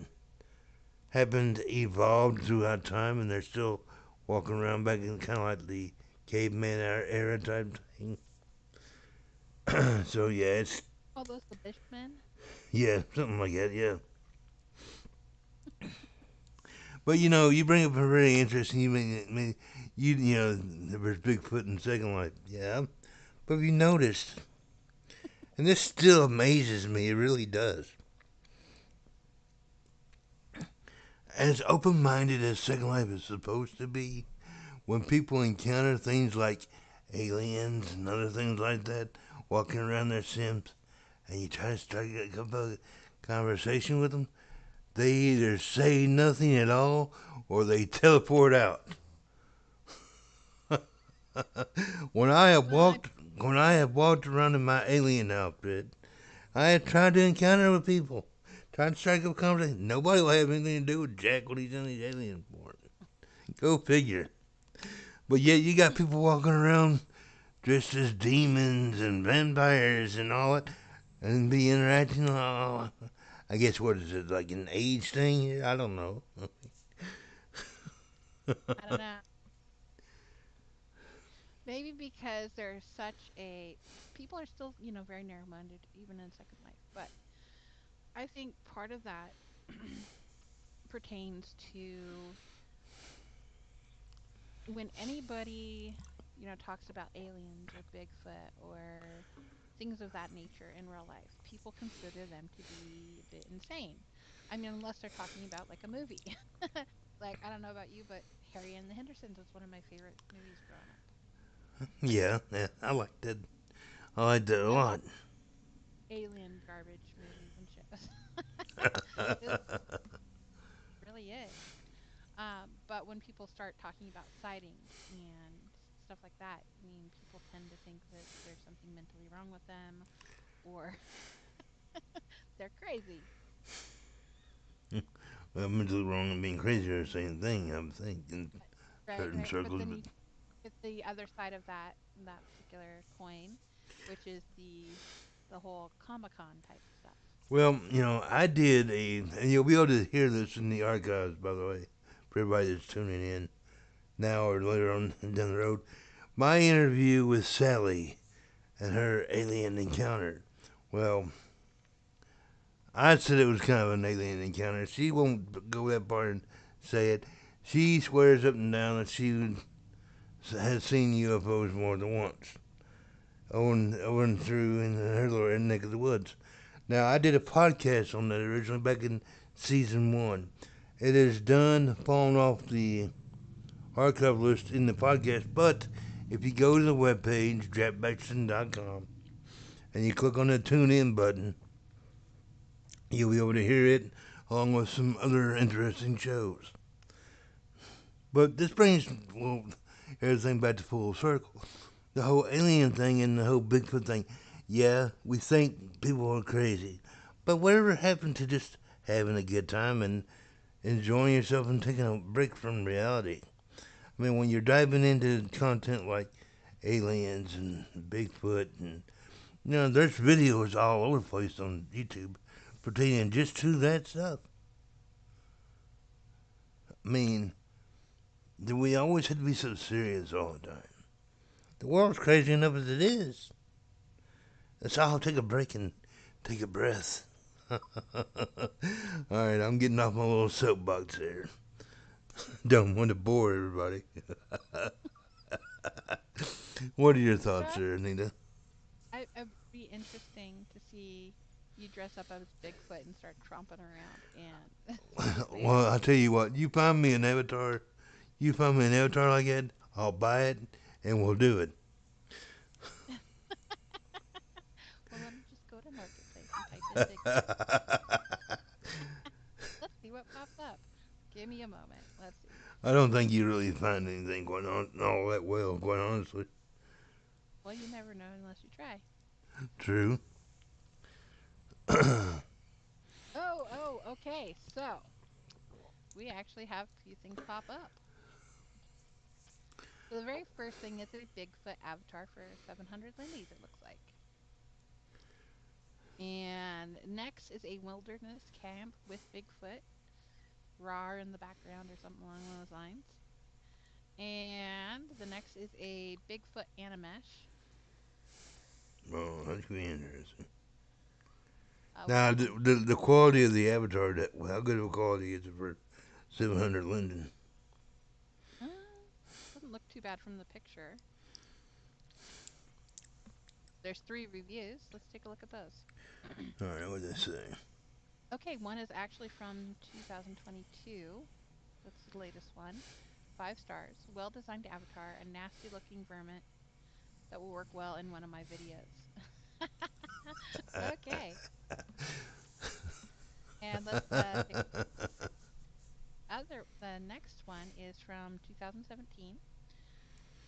happened evolved throughout time, and they're still walking around back in kind of like the caveman era type thing. So yeah, it's All those the Bushmen. yeah something like that. Yeah, but you bring up a very interesting. There was Bigfoot in Second Life. Yeah, but have you noticed? And this still amazes me. It really does. As open-minded as Second Life is supposed to be, when people encounter things like aliens and other things like that walking around their Sims, and you try to strike a conversation with them, they either say nothing at all or they teleport out. When I have Well, I walked when I have walked around in my alien outfit, I have tried to encounter with people, tried to strike up a conversation. Nobody will have anything to do with Jack when he's in his alien form. Go figure. But yet you got people walking around dressed as demons and vampires and all that, and be interacting. Oh, I guess what is it like an age thing? I don't know. I don't know. Maybe because there's such a people are still, very narrow-minded even in Second Life. But I think part of that pertains to when anybody, talks about aliens or Bigfoot or things of that nature in real life, people consider them to be a bit insane. I mean, unless they're talking about like a movie. Like, I don't know about you, but Harry and the Hendersons was one of my favorite movies growing up. Yeah, I like that. I like that a I love lot. alien garbage movies and shows. It really is. But when people start talking about sightings and stuff like that, I mean, people tend to think that there's something mentally wrong with them or they're crazy, Well, mentally wrong and being crazy are the same thing, I think, in right? certain Right. But circles. then But you get the other side of that particular coin, which is the whole Comic Con type stuff. well, I did and you'll be able to hear this in the archives, by the way, for everybody that's tuning in now or later on down the road. My interview with Sally and her alien encounter. Well, I said it was kind of an alien encounter. She won't go that far and say it. She swears up and down that she has seen UFOs more than once over and through in her little neck of the woods. Now, I did a podcast on that originally back in season one. It is done, fallen off the archive list in the podcast, but If you go to the webpage, jackbaxton.com, and you click on the tune in button, you'll be able to hear it along with some other interesting shows. But this brings well, everything back to full circle. The whole alien thing and the whole Bigfoot thing. Yeah, we think people are crazy. But whatever happened to just having a good time and enjoying yourself and taking a break from reality? I mean, when you're diving into content like aliens and Bigfoot, and there's videos all over the place on YouTube pertaining just to that stuff. I mean, do we always have to be so serious all the time? The world's crazy enough as it is. Let's all take a break and take a breath. All right, I'm getting off my little soapbox here. Don't want to bore everybody. What are your thoughts Well, there, Anita? it'd be interesting to see you dress up as Bigfoot and start tromping around and see if they Well, actually I'll tell you what. You find me an avatar. You find me an avatar like that. I'll buy it, and we'll do it. Well, let me just go to Marketplace and type in Bigfoot. Let's see what pops up. Give me a moment. Let's see. I don't think you really find anything going on all that well. Quite honestly, Well, you never know unless you try. true. Okay. So, we actually have a few things pop up. So, the very first thing is a Bigfoot avatar for 700 Lindy's, it looks like. And next is a wilderness camp with Bigfoot, raw in the background or something along those lines. And the next is a Bigfoot Animesh. Oh, that could be interesting. With Now, the quality of the avatar, how good of a quality is it for 700 Linden? uh, doesn't look too bad from the picture. There's 3 reviews. Let's take a look at those. All right, what did they say? Okay, one is actually from 2022. That's the latest one. 5 stars. Well designed avatar, a nasty looking vermin that will work well in one of my videos. Okay, and let's take the next one is from 2017.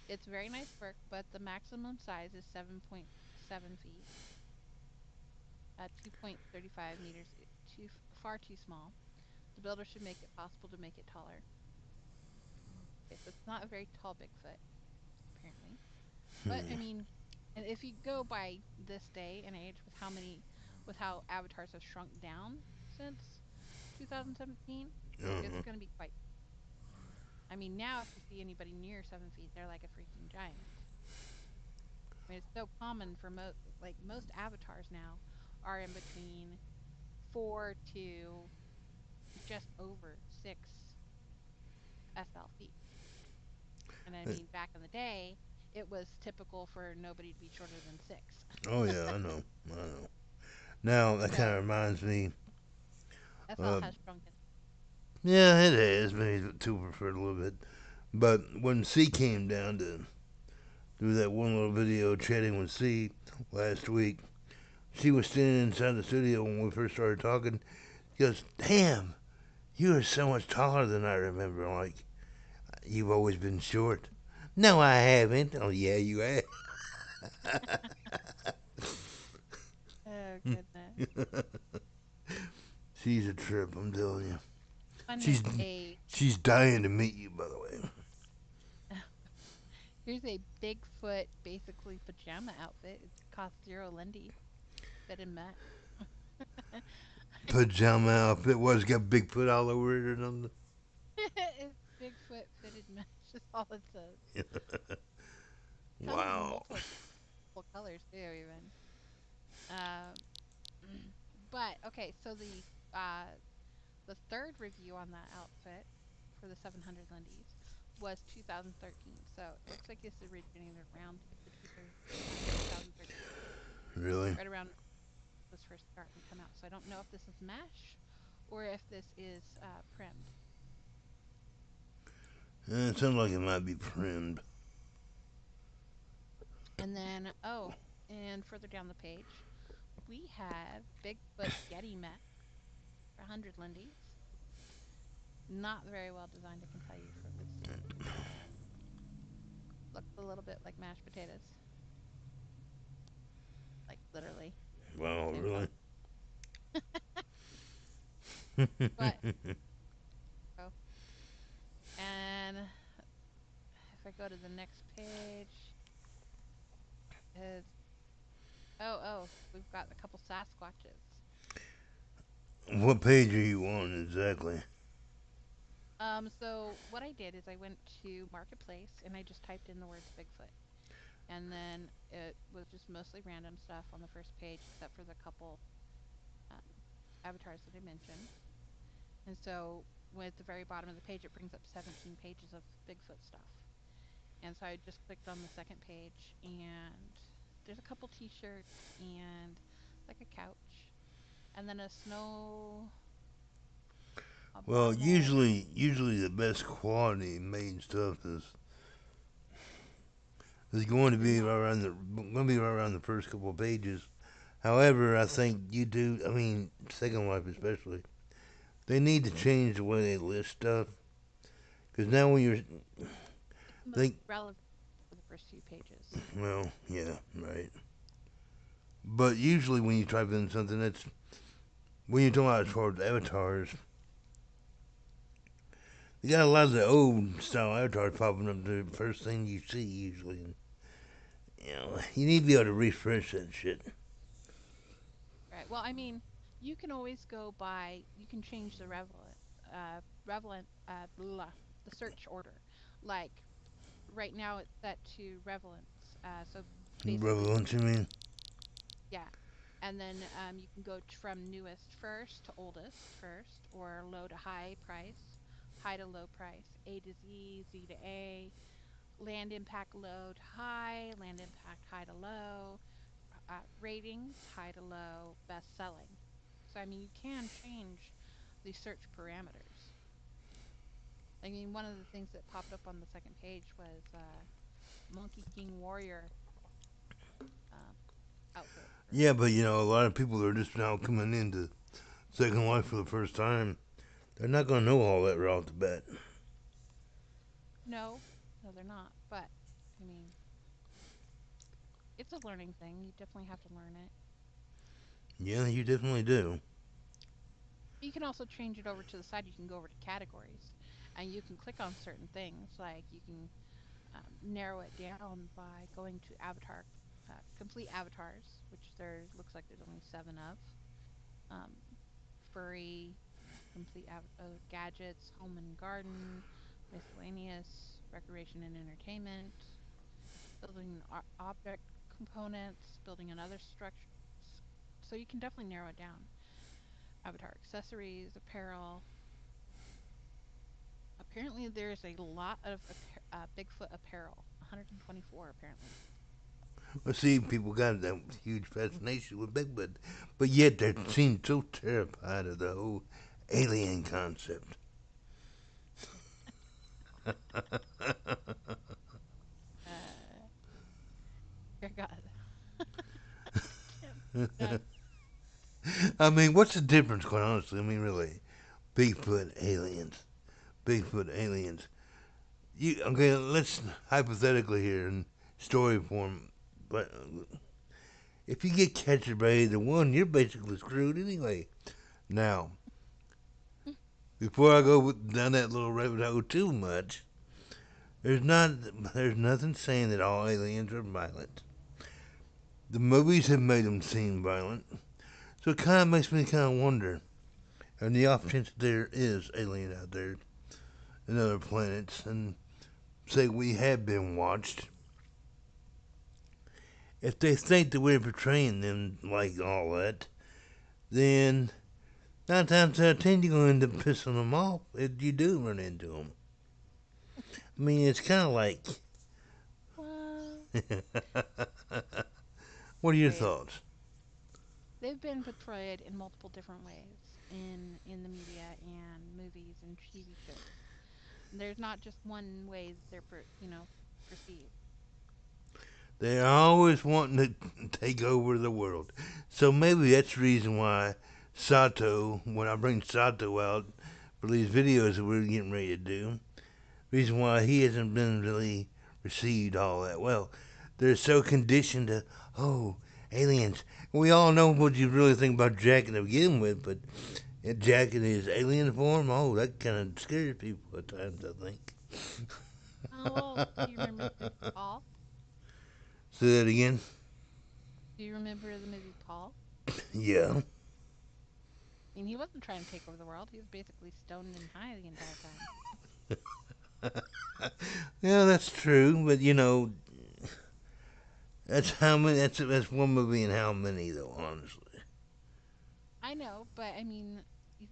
It's very nice work, but the maximum size is 7.7 feet at 2.35 meters. Far too small. The builder should make it possible to make it taller. Okay, so it's not a very tall Bigfoot, apparently. But I Hmm. mean, and if you go by this day and age with how avatars have shrunk down since 2017, it's Uh-huh. going to be quite. I mean, now if you see anybody near 7 feet, they're like a freaking giant. I mean, it's so common for most avatars now are in between 4 to just over 6 SL feet. And I mean, back in the day, it was typical for nobody to be shorter than 6. Oh yeah, I know. I know. Now that kind of So reminds me. SL Uh, has shrunken. yeah, it has. Maybe two preferred a little bit. But when C came down to do that one little video chatting with C last week, she was standing inside the studio when we first started talking. She goes, "Damn, you are so much taller than I remember. Like you've always been short." No, I haven't. Oh yeah, you have. Oh goodness. She's a trip. I'm telling you. One is She's a she's dying to meet you, by the way. here's a Bigfoot basically pajama outfit. It costs 0 Lindy. Fit and match. Pajama outfit was got Bigfoot all over it or something. It's Bigfoot fitted mesh. Is all it says. Comes in Wow. multiple colors too, even. Um, but okay, so the third review on that outfit for the 700 Lindy's was 2013. So it looks like this originated around between 2013, Really? right around was first starting to come out. So I don't know if this is mesh or if this is primmed. It sounds like it might be trimmed. And then, oh, and further down the page, we have Bigfoot Getty Met for 100 Lindy's. Not very well designed, I can tell you from this. Looks a little bit like mashed potatoes, like literally Wow, same really? color. But oh, and if I go to the next page, is we've got a couple Sasquatches. What page are you on exactly? So what I did is I went to Marketplace and I just typed in the words Bigfoot, and then it was just mostly random stuff on the first page, except for the couple um, avatars that I mentioned. And so at the very bottom of the page, it brings up 17 pages of Bigfoot stuff. And so I just clicked on the second page, and there's a couple T-shirts and like a couch, and then a snow Well, abominable. usually the best quality made stuff is going to be Not right around the going to be right around the first couple of pages. However, I think you do. I mean, Second Life especially. They need to change the way they list stuff because now when you're it's the most think relevant for the first few pages. well, yeah, right. But usually when you type in something that's when you're talking about as far as avatars, you got a lot of the old style avatars popping up the first thing you see usually. And, you need to be able to refresh that shit. Right. Well, I mean, you can always go by. You can change the blah, the search order. Like right now, it's set to relevance. So basically, Relevant, you mean? yeah. And then you can go from newest first to oldest first, or low to high price, high to low price, A to Z, Z to A, land impact low to high, land impact high to low, ratings high to low, best selling. So, I mean, you can change the search parameters. I mean, one of the things that popped up on the second page was Monkey King Warrior um, outfit. For, Yeah, but a lot of people that are just now coming into Second Life for the first time, they're not gonna know all that right off the bat. no, no, they're not. But, I mean, it's a learning thing. You definitely have to learn it. Yeah, you definitely do. You can also change it over to the side. You can go over to categories and you can click on certain things. Like you can narrow it down by going to avatar, complete avatars, which there looks like there's only 7 of. Um, Furry, gadgets, home and garden, miscellaneous, recreation and entertainment, building object components, building another structure. So you can definitely narrow it down. Avatar accessories, apparel. Apparently, there's a lot of Bigfoot apparel. 124 apparently. I see people got that huge fascination with Bigfoot, but yet they seem so terrified of the whole alien concept. Uh, Dear God, I can't. Uh, I mean, what's the difference, quite honestly? I mean, really, Bigfoot aliens, Bigfoot aliens. You okay? Let's hypothetically here in story form, but if you get captured by either one, you're basically screwed anyway. Now, before I go down that little rabbit hole too much, there's not there's nothing saying that all aliens are violent. The movies have made them seem violent, so it kind of makes me kind of wonder. And the off chance there is alien out there in other planets, and say we have been watched, if they think that we're portraying them like all that, then 9 times out of 10 you're going to end up pissing them off if you do run into them. I mean, it's kind of like, well, what are your ways. thoughts? They've been portrayed in multiple different ways in the media and movies and TV shows. There's not just one way that they're perceived. They're always wanting to take over the world. So maybe that's the reason why Sato, when I bring Sato out for these videos that we're getting ready to do, reason why he hasn't been really received all that well. They're so conditioned to, oh, aliens. We all know what you really think about Jack to begin with, but Jack in his alien form, oh, that kind of scares people at times, I think. Oh, well, do you remember the movie Paul? Say that again? Do you remember the movie Paul? Yeah. I mean, he wasn't trying to take over the world. He was basically stoned and high the entire time. Yeah, that's true, but that's how many. That's one movie and how many though, honestly. I know, but I mean, you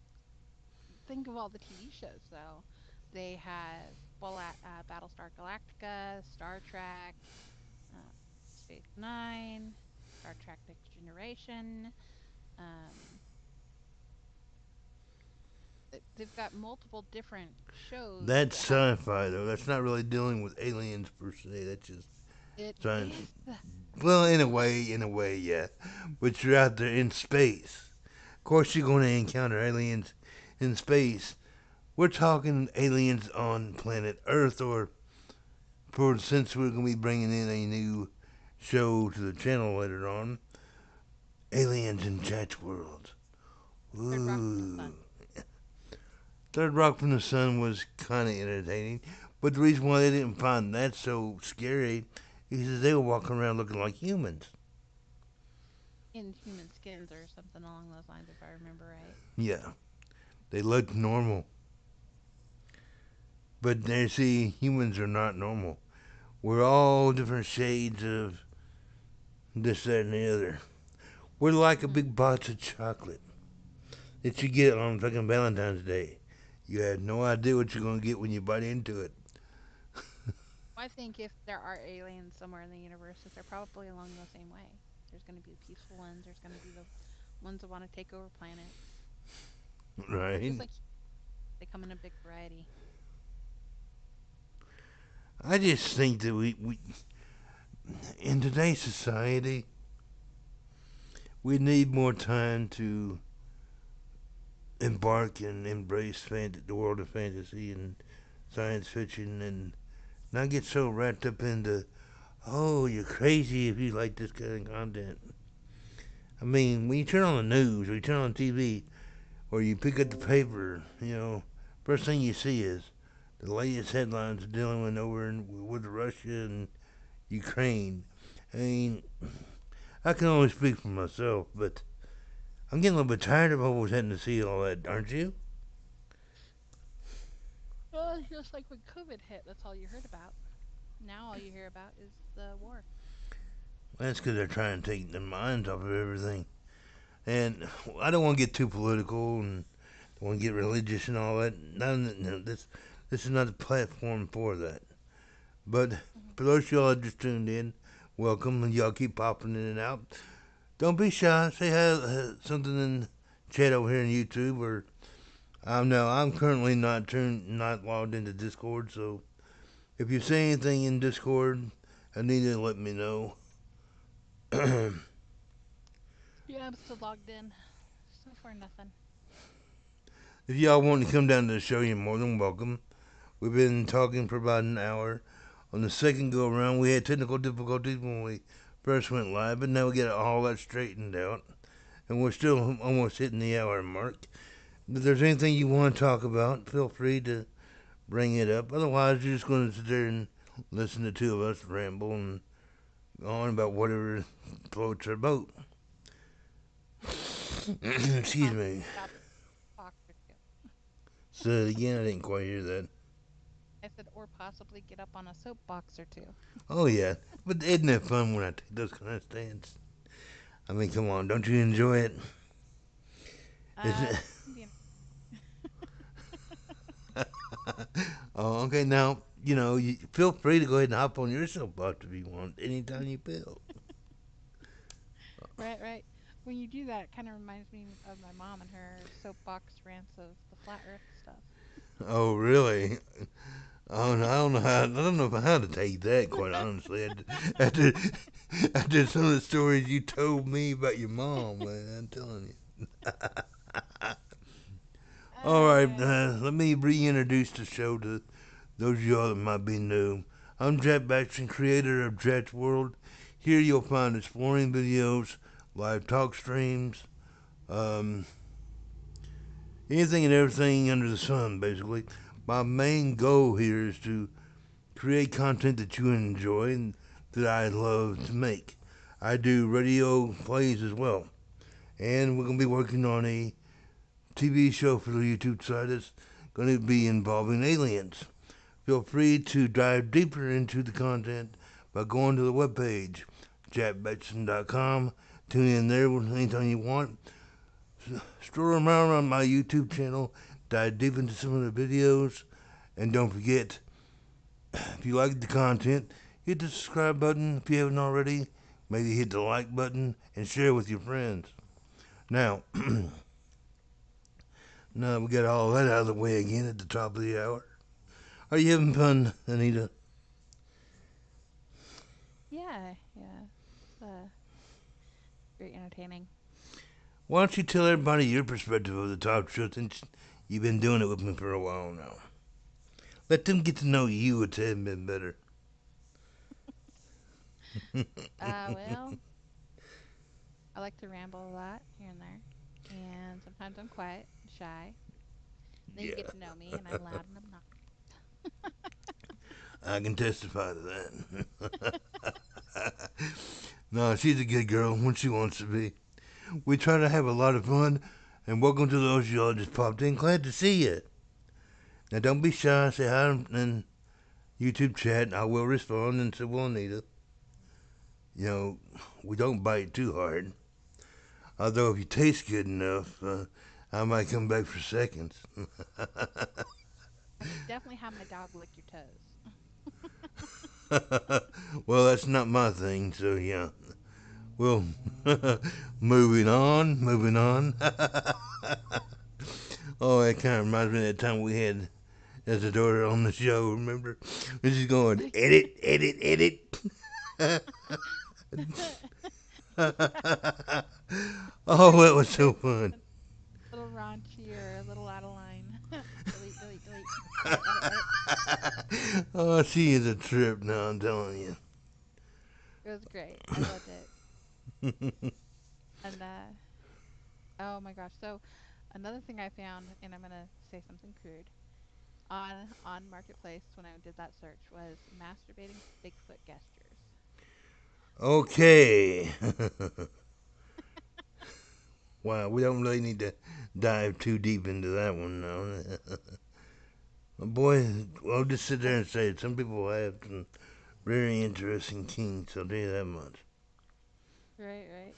think of all the TV shows, though. They have Battlestar Galactica, Star Trek, uh, Space Nine, Star Trek Next Generation. Um, they've got multiple different shows That's that have. sci-fi though. That's not really dealing with aliens per se. That's just It science. is the. Well, in a way, yeah. But you're out there in space. Of course, you're going to encounter aliens in space. We're talking aliens on planet Earth, or for since we're going to be bringing in a new show to the channel later on, aliens in Chat's world. Third Rock from the Ooh. Sun. Third Rock from the Sun was kind of entertaining, but the reason why they didn't find that so scary is they were walking around looking like humans. In human skins or something along those lines, if I remember right. Yeah, they looked normal, but they see humans are not normal. We're all different shades of this, that, and the other. We're like a Hmm. big box of chocolate that you get on fucking Valentine's Day. You have no idea what you're gonna get when you bite into it. I think if there are aliens somewhere in the universe, that they're probably along the same way. There's going to be the peaceful ones. There's going to be the ones that want to take over planets. Right? Just like they come in a big variety. I just think that we in today's society we need more time to embark and embrace the world of fantasy and science fiction and not get so wrapped up into, oh, you're crazy if you like this kind of content. I mean, when you turn on the news or you turn on TV or you pick up the paper, first thing you see is the latest headlines dealing with Russia and Ukraine. I mean, I can only speak for myself, but I'm getting a little bit tired of always having to see all that, aren't you? Well, it's just like when COVID hit, that's all you heard about. Now all you hear about is the war. Well, that's because they're trying to take their minds off of everything. And I don't want to get too political and don't want to get religious and all that. No, this is not the platform for that. But Hmm. for those of y'all that just tuned in, welcome. And y'all keep popping in and out. Don't be shy. Say hi, something in chat over here on YouTube. Or no, I'm currently not logged into Discord. So if you say anything in Discord, I need to let me know. If Yeah, I'm still logged in. So far, nothing. y'all want to come down to the show, you're more than welcome. We've been talking for about an hour. On the second go around, we had technical difficulties when we first went live, but now we got all that straightened out, and we're still almost hitting the hour mark. If there's anything you want to talk about, feel free to bring it up. Otherwise, you're just going to sit there and listen to two of us ramble and go on about whatever floats our boat. Excuse Possibly me. get up box or two. Say it again. I didn't quite hear that. I said, or possibly get up on a soapbox or two. Oh yeah, but isn't it fun when I take those kind of stands? I mean, come on, don't you enjoy it? Isn't it? You know, Oh, okay. Now, you feel free to go ahead and hop on your soapbox if you want, anytime you feel. right, right. When you do that, it kind of reminds me of my mom and her soapbox rants of the flat Earth stuff. Oh, really? I don't know how. I don't know how to take that. Quite honestly, after after some of the stories you told me about your mom, man, I'm telling you. All right, Uh, let me reintroduce the show to those of y'all that might be new. I'm Jack Baxton, creator of Jack's World. Here you'll find exploring videos, live talk streams, um, anything and everything under the sun, basically. My main goal here is to create content that you enjoy and that I love to make. I do radio plays as well, and we're going to be working on a TV show for the YouTube side that's going to be involving aliens. Feel free to dive deeper into the content by going to the webpage, jackbetson.com. Tune in there anytime you want. Stroll around on my YouTube channel, dive deep into some of the videos, and don't forget, if you like the content, hit the subscribe button if you haven't already. Maybe hit the like button and share with your friends. Now, now we got all that out of the way again at the top of the hour. Are you having fun, Anita? yeah, yeah. It's very entertaining. Why don't you tell everybody your perspective of the talk show since you've been doing it with me for a while now? Let them get to know you a tad bit better. Well, I like to ramble a lot here and there, and sometimes I'm quiet, and shy. Then you Yeah, get to know me, and I'm loud and obnoxious. I can testify to that. No, she's a good girl when she wants to be. We try to have a lot of fun, and welcome to those of y'all just popped in. Glad to see you. Now, don't be shy. Say hi in YouTube chat. I will respond, and so will Anita. You know, we don't bite too hard. Although, if you taste good enough, I might come back for seconds. I could definitely have my dog lick your toes. Well, that's not my thing, so yeah. Well, moving on, moving on. Oh, that kind of reminds me of that time we had as a daughter on the show, remember? And she's going, edit, edit, edit. Oh, that was so fun. A little raunchy or a little out of line. Delete, delete, delete. Edit, edit, edit. Oh, she is a trip now, I'm telling you. It was great. I loved it. And oh my gosh. So another thing I found, and I'm gonna say something crude, on Marketplace when I did that search was masturbating Bigfoot gestures. Okay. Wow, we don't really need to dive too deep into that one now. Boy, I'll just sit there and say it. Some people have some very interesting kinks, I'll tell you that much. Right, right.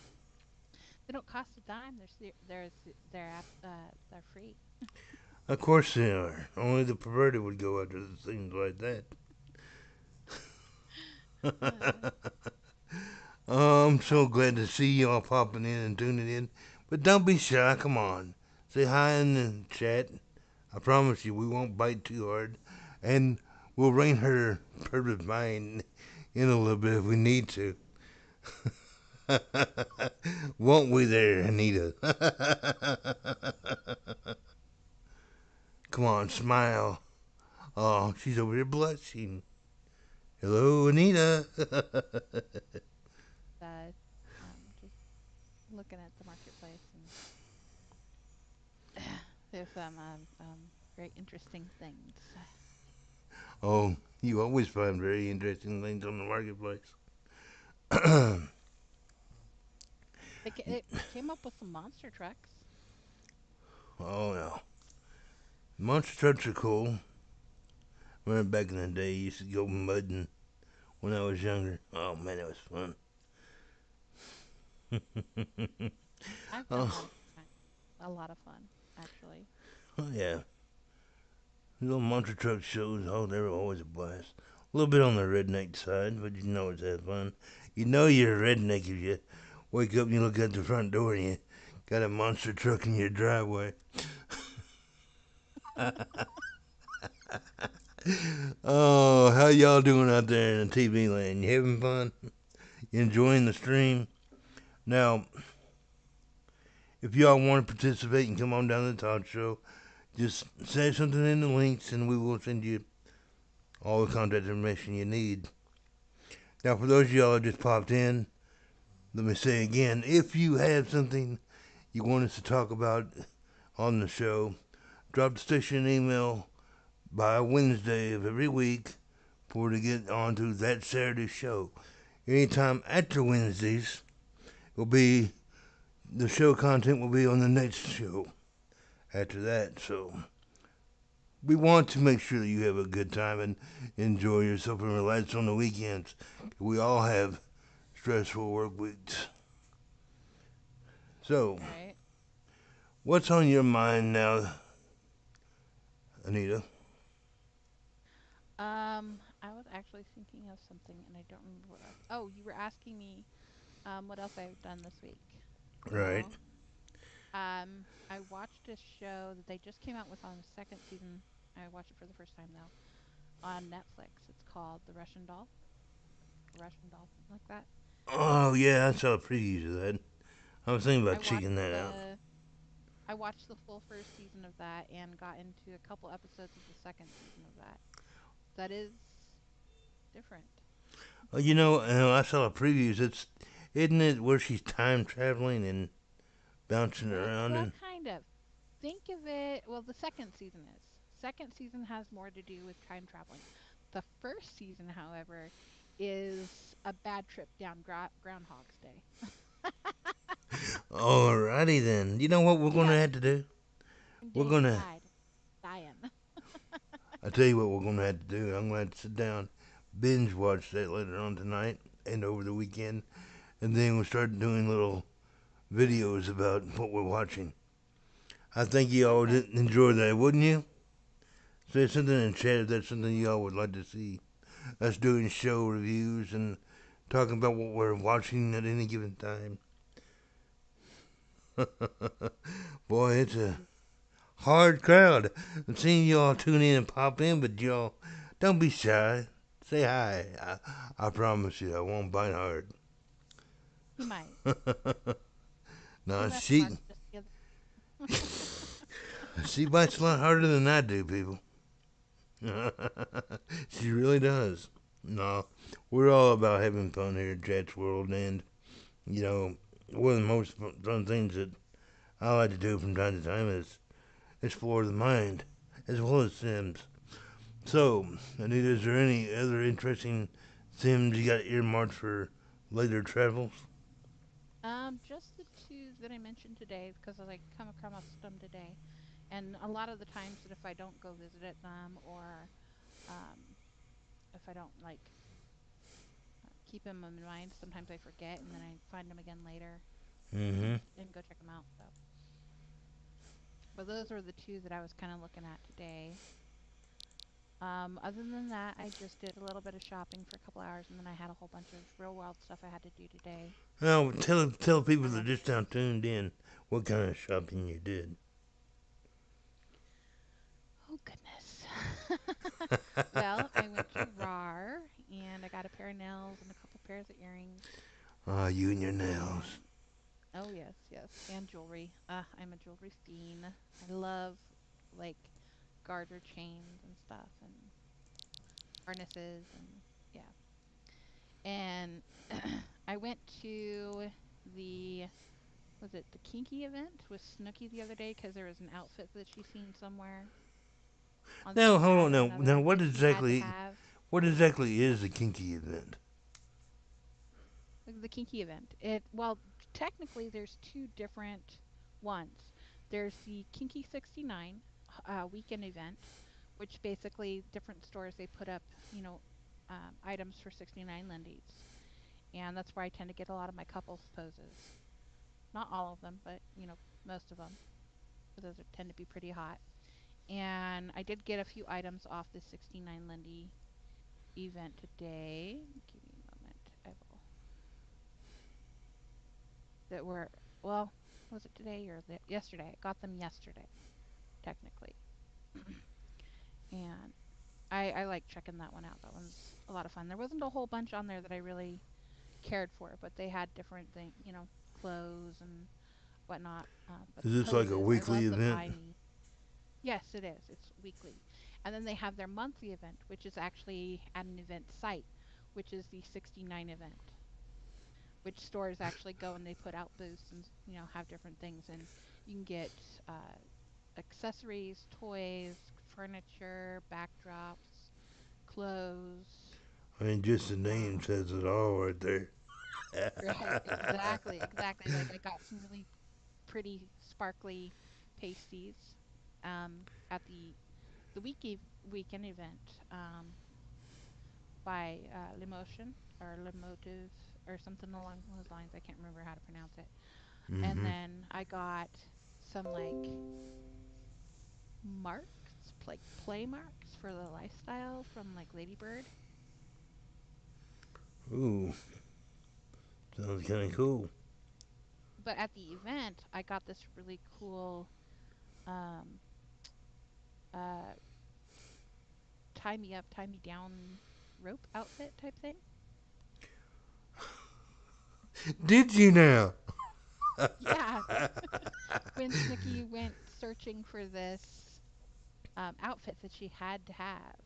They don't cost a dime. They're free. Of course they are. Only the perverted would go after things like that. Uh, Oh, I'm so glad to see y'all popping in and tuning in. But don't be shy, come on. Say hi in the chat. I promise you, we won't bite too hard. And we'll rein her perverted mind in a little bit if we need to. Won't we there, Anita? Come on, smile. Oh, she's over here blushing. Hello, Anita. just looking at the marketplace and there's some very interesting things. Oh, you always find very interesting things on the marketplace. It came up with some monster trucks. Oh, no. Monster trucks are cool. Remember back in the day, you used to go mudding when I was younger. Oh, man, it was fun. I've done Oh, that a lot of fun, actually. oh, yeah. Little monster truck shows, oh, they were always a blast. A little bit on the redneck side, but you know it's that fun. You know you're a redneck if you wake up and you look at the front door and you got a monster truck in your driveway. Oh, how y'all doing out there in the TV land? You having fun? You enjoying the stream? Now, if y'all want to participate and come on down to the talk show, just say something in the links and we will send you all the contact information you need. Now, for those of y'all that just popped in, let me say again, if you have something you want us to talk about on the show, drop the station an email by Wednesday of every week for to get onto that Saturday show. Anytime after Wednesdays will be the show content will be on the next show after that. So we want to make sure that you have a good time and enjoy yourself and relax on the weekends. We all have stressful work weeks. So, Right. what's on your mind now, Anita? I was actually thinking of something and I don't remember what else. Oh, you were asking me what else I've done this week. Right. Well, I watched a show that they just came out with on the second season. I watched it for the first time though on Netflix. It's called The Russian Doll. Russian Doll, something like that. Oh yeah, I saw previews of that. I was thinking I about watched checking that out. the I watched the full first season of that and got into a couple episodes of the second season of that. That is different. I saw the previews. Isn't it where she's time traveling and bouncing around Well, and kind of. Think of it. Well, the second season is. Second season has more to do with time traveling. The first season, however, is a bad trip down Groundhog's Day. alrighty then. You know what we're gonna Yeah, have to do? We're day she gonna. died, dying. I tell you what we're gonna have to do. I'm gonna have to sit down, binge watch that later on tonight and over the weekend, and then we'll start doing little videos about what we're watching. I think y'all would Okay. enjoy that, wouldn't you? Say something in chat if that's something y'all would like to see. Us doing show reviews and talking about what we're watching at any given time. Boy, it's a hard crowd. I'm seeing y'all tune in and pop in, but y'all don't be shy. Say hi. I promise you, I won't bite hard. He might. He No, left Mark just the other. she bites a lot harder than I do, people. She really does. No, we're all about having fun here at Jets World, and you know, one of the most fun things that I like to do from time to time is explore the mind, as well as Sims. So, Anita, is there any other interesting Sims you got earmarked for later travels? Just the two that I mentioned today because I come across them today, and a lot of the times that if I don't go visit at them or um, if I don't keep them in mind, sometimes I forget and then I find them again later Mm-hmm. and go check them out. So, but those are the two that I was kind of looking at today. Other than that, I just did a little bit of shopping for a couple hours, and then I had a whole bunch of real world stuff I had to do today. Now, tell people that Uh, are just now tuned in what kind of shopping you did. oh goodness. Well, I went to RAR and I got a pair of nails and a couple pairs of earrings Ah, you and your nails. and oh yes, yes, and jewelry. I'm a jewelry fiend. I love like garter chains and stuff and harnesses and yeah. And I went to the was it the Kinky event with Snooki the other day because there was an outfit that she seen somewhere on Now, some hold ad on. or Now, another that she had to have. what exactly is a kinky event? Like the Kinky event. Well, technically there's two different ones. There's the Kinky 69 weekend event, which basically different stores they put up, items for 69 Lindy's, and that's where I tend to get a lot of my couples poses. Not all of them, but most of them. Those tend to be pretty hot. And I did get a few items off the 69 Lindy event today. Give me a moment. I will that were well, was it today or yesterday? I got them yesterday, technically, and I like checking that one out. That one's a lot of fun. There wasn't a whole bunch on there that I really cared for, but they had different things, clothes and whatnot. But Is the this like a poses, I weekly love the event? buy me. Yes, it is. It's weekly. And then they have their monthly event, which is actually at an event site, which is the 69 event, which stores actually go and they put out booths and, have different things. And you can get uh, accessories, toys, furniture, backdrops, clothes. I mean, just the name Um, says it all right there. right, exactly, exactly. Like I got some really pretty sparkly pasties at the weekend event by Limotion or Limotive or something along those lines. I can't remember how to pronounce it. And Mm-hmm. then I got some like marks, like play marks for the lifestyle from like Ladybird. Ooh, sounds kind of cool. But at the event, I got this really cool um, uh, tie me up, tie me down rope outfit type thing. Did you now? Yeah, when Snooky went searching for this outfit that she had to have,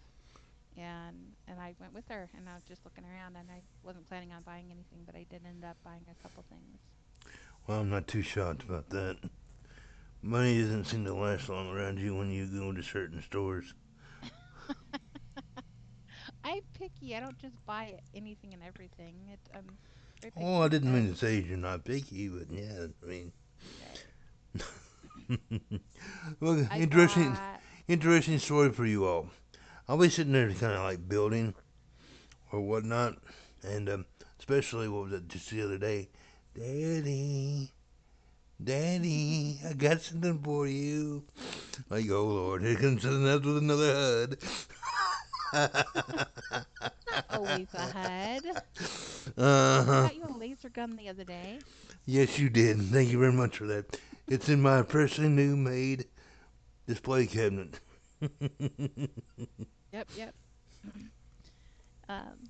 and I went with her, and I was just looking around, and I wasn't planning on buying anything, but I did end up buying a couple things. Well, I'm not too shocked about that. Money doesn't seem to last long around you when you go to certain stores. I'm picky. I don't just buy anything and everything. I'm very Oh, I picky. didn't mean to say you're not picky, but yeah, I mean, Right. well, I interesting, got. interesting story for you all. I'll be sitting there kind of like building or whatnot, and especially what was it just the other day? Daddy, Daddy, I got something for you. Like, oh Lord, here comes something else with another HUD. Not always a HUD. I Uh-huh. got you a laser gun the other day. Yes, you did. Thank you very much for that. It's in my freshly new made display cabinet. Yep, yep. um,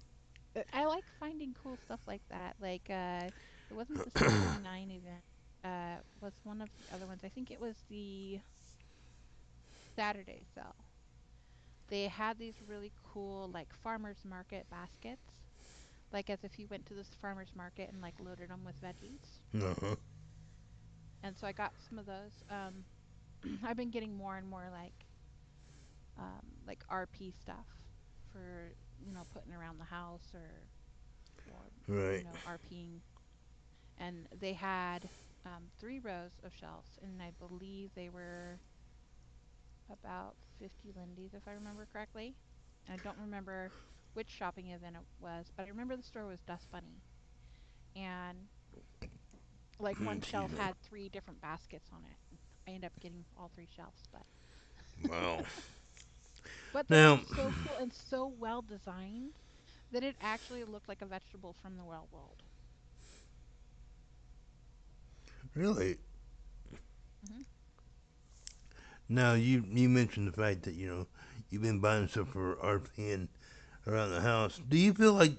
I like finding cool stuff like that. Like, it wasn't the 69 event. Was one of the other ones. I think it was the Saturday sale. They had these really cool like farmers market baskets, like as if you went to this farmers market and like loaded them with veggies. Uh-huh. And so I got some of those. I've been getting more and more like RP stuff for putting around the house or Right. RPing. And they had 3 rows of shelves, and I believe they were about 50 Lindy's if I remember correctly. And I don't remember which shopping event it was, but I remember the store was Dust Bunny, and like one Excuse shelf me. had 3 different baskets on it. I ended up getting all 3 shelves, but Wow. they were Now, so cool and so well designed that it actually looked like a vegetable from the real world. really, Hmm. now you mentioned the fact that you've been buying stuff for RPing around the house. Do you feel like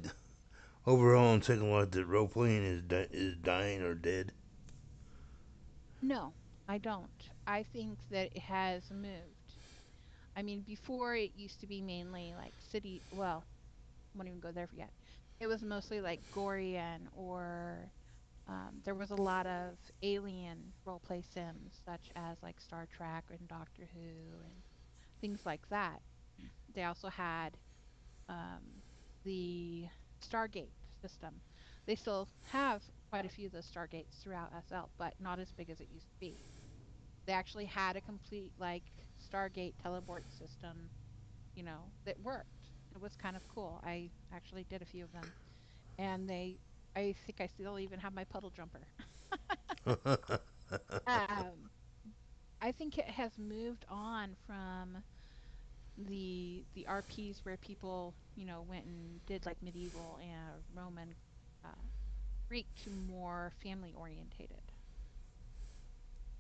overall on second life that role playing is dying or dead? No, I don't. I think that it has moved. I mean, before it used to be mainly like city, well, won't even go there yet. It was mostly like Gorian or there was a lot of alien roleplay sims such as like Star Trek and Doctor Who and things like that. They also had um, the Stargate system. They still have quite a few of those Stargates throughout SL, but not as big as it used to be. They actually had a complete like Stargate teleport system, that worked. It was kind of cool. I actually did a few of them, and I think I still even have my puddle jumper. um, I think it has moved on from the RPs where people, went and did like medieval and Roman, uh, Greek to more family orientated.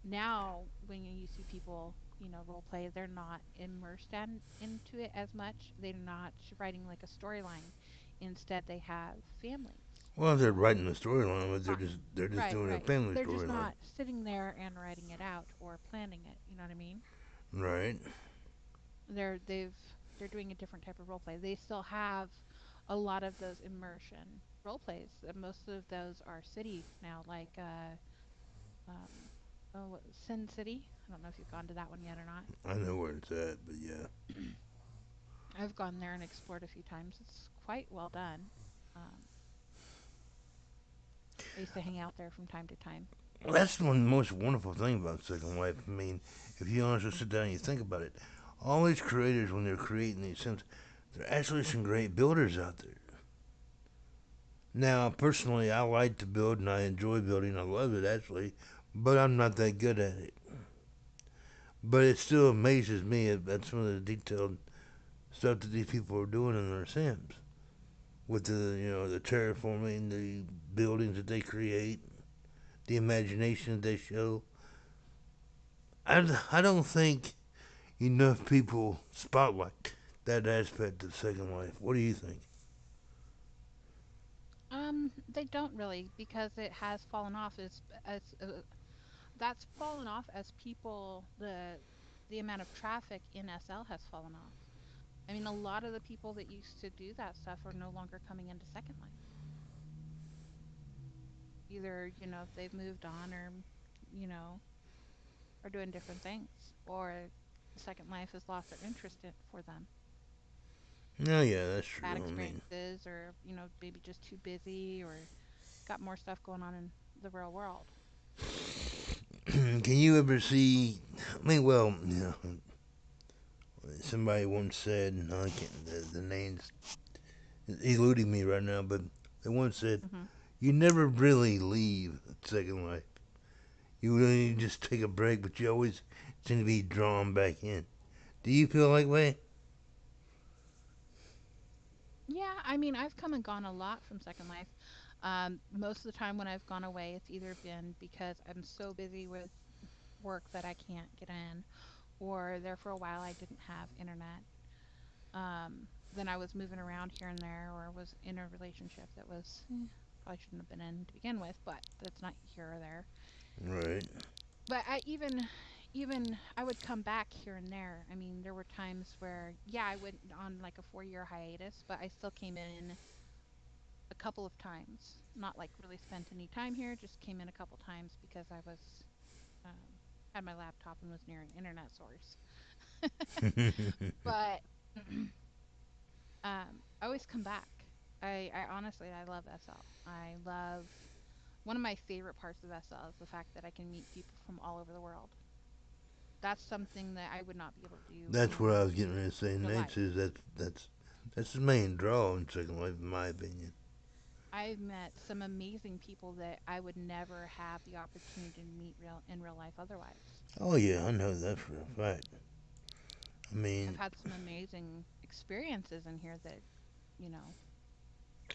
Now, when you see people role play, they're not immersed into it as much. They're not writing like a storyline. Instead, they have families. Well, they're writing the storyline, but Not they're just right, doing a right. family They're just storyline. not sitting there and writing it out or planning it. You know what I mean? Right. They've they're doing a different type of role play. They still have a lot of those immersion role plays. Most of those are city now, like um, Sin City. I don't know if you've gone to that one yet or not. I know where it's at, but yeah. I've gone there and explored a few times. It's quite well done. Um, I used to hang out there from time to time. That's the one most wonderful thing about Second Life. I mean, if you honestly sit down and you think about it, all these creators, when they're creating these sims, they're actually some great builders out there. Now, personally, I like to build and I enjoy building. I love it actually, but I'm not that good at it. But it still amazes me at some of the detailed stuff that these people are doing in their sims with the terraforming, the buildings that they create, the imagination that they show. I don't think enough people spotlight that aspect of Second Life. What do you think? They don't really because it has fallen off as that's fallen off as people the amount of traffic in SL has fallen off. I mean, a lot of the people that used to do that stuff are no longer coming into Second Life. Either, they've moved on or, you know, are doing different things or Second Life has lost their interest for them. No, yeah, that's Bad true. I mean, experiences or, maybe just too busy or got more stuff going on in the real world. can you ever see? I mean, well, somebody once said, no, I can't. The name's eluding me right now, but they once said, Hmm. you never really leave Second Life. You really just take a break, but you always seem to be drawn back in. Do you feel like way? Yeah, I mean, I've come and gone a lot from Second Life. Most of the time when I've gone away, it's either been because I'm so busy with work that I can't get in, or there for a while I didn't have internet. Then I was moving around here and there, or was in a relationship that was probably shouldn't have been in to begin with, but that's not here or there. Right. But even I would come back here and there. I mean, there were times where yeah, I went on like a 4 year hiatus, but I still came in a couple of times. Not like really spent any time here, just came in a couple times because I was had my laptop and was near an internet source. But I always come back. I honestly I love SL. I love one of my favorite parts of SL is the fact that I can meet people from all over the world. That's something that I would not be able to do That's what in I was getting ready to say real next. life. Is that's the main draw in Second Life, in my opinion. I've met some amazing people that I would never have the opportunity to meet in real life otherwise. Oh yeah, I know that for a fact. I I've mean, had some amazing experiences in here that, you know,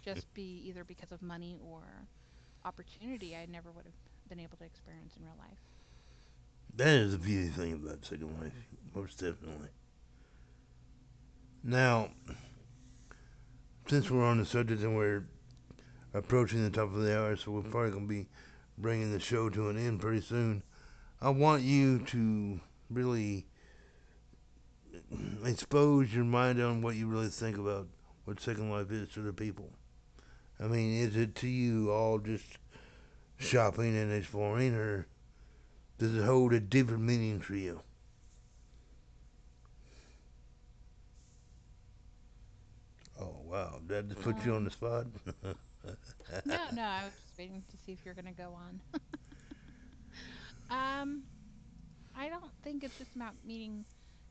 just be either because of money or opportunity I never would have been able to experience in real life. that is the beauty thing about Second Life, most definitely. Now, since we're on the subject and we're approaching the top of the hour, so we're probably gonna be bringing the show to an end pretty soon. I want you to really expose your mind on what you really think about what Second Life is to the people. I mean, is it to you all just shopping and exploring, or does it hold a deeper meaning for you? Oh wow, that just put you on the Um, spot. no, no, I was just waiting to see if you're gonna go on. um, I don't think it's just about meeting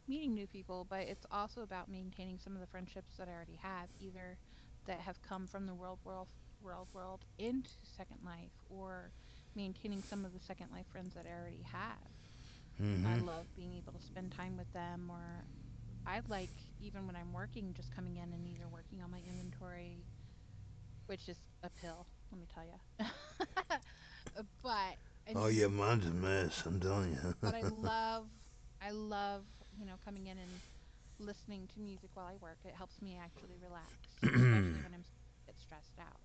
new people, but it's also about maintaining some of the friendships that I already have, either that have come from the world into Second Life, or maintaining some of the Second Life friends that I already have. I Mm-hmm. love being able to spend time with them, or I like even when I'm working, just coming in and either working on my inventory, which is a pill, let me tell you. But I Oh yeah, mean, mine's a mess. I'm telling you. but I love I love, coming in and listening to music while I work. It helps me actually relax, especially when I'm get stressed out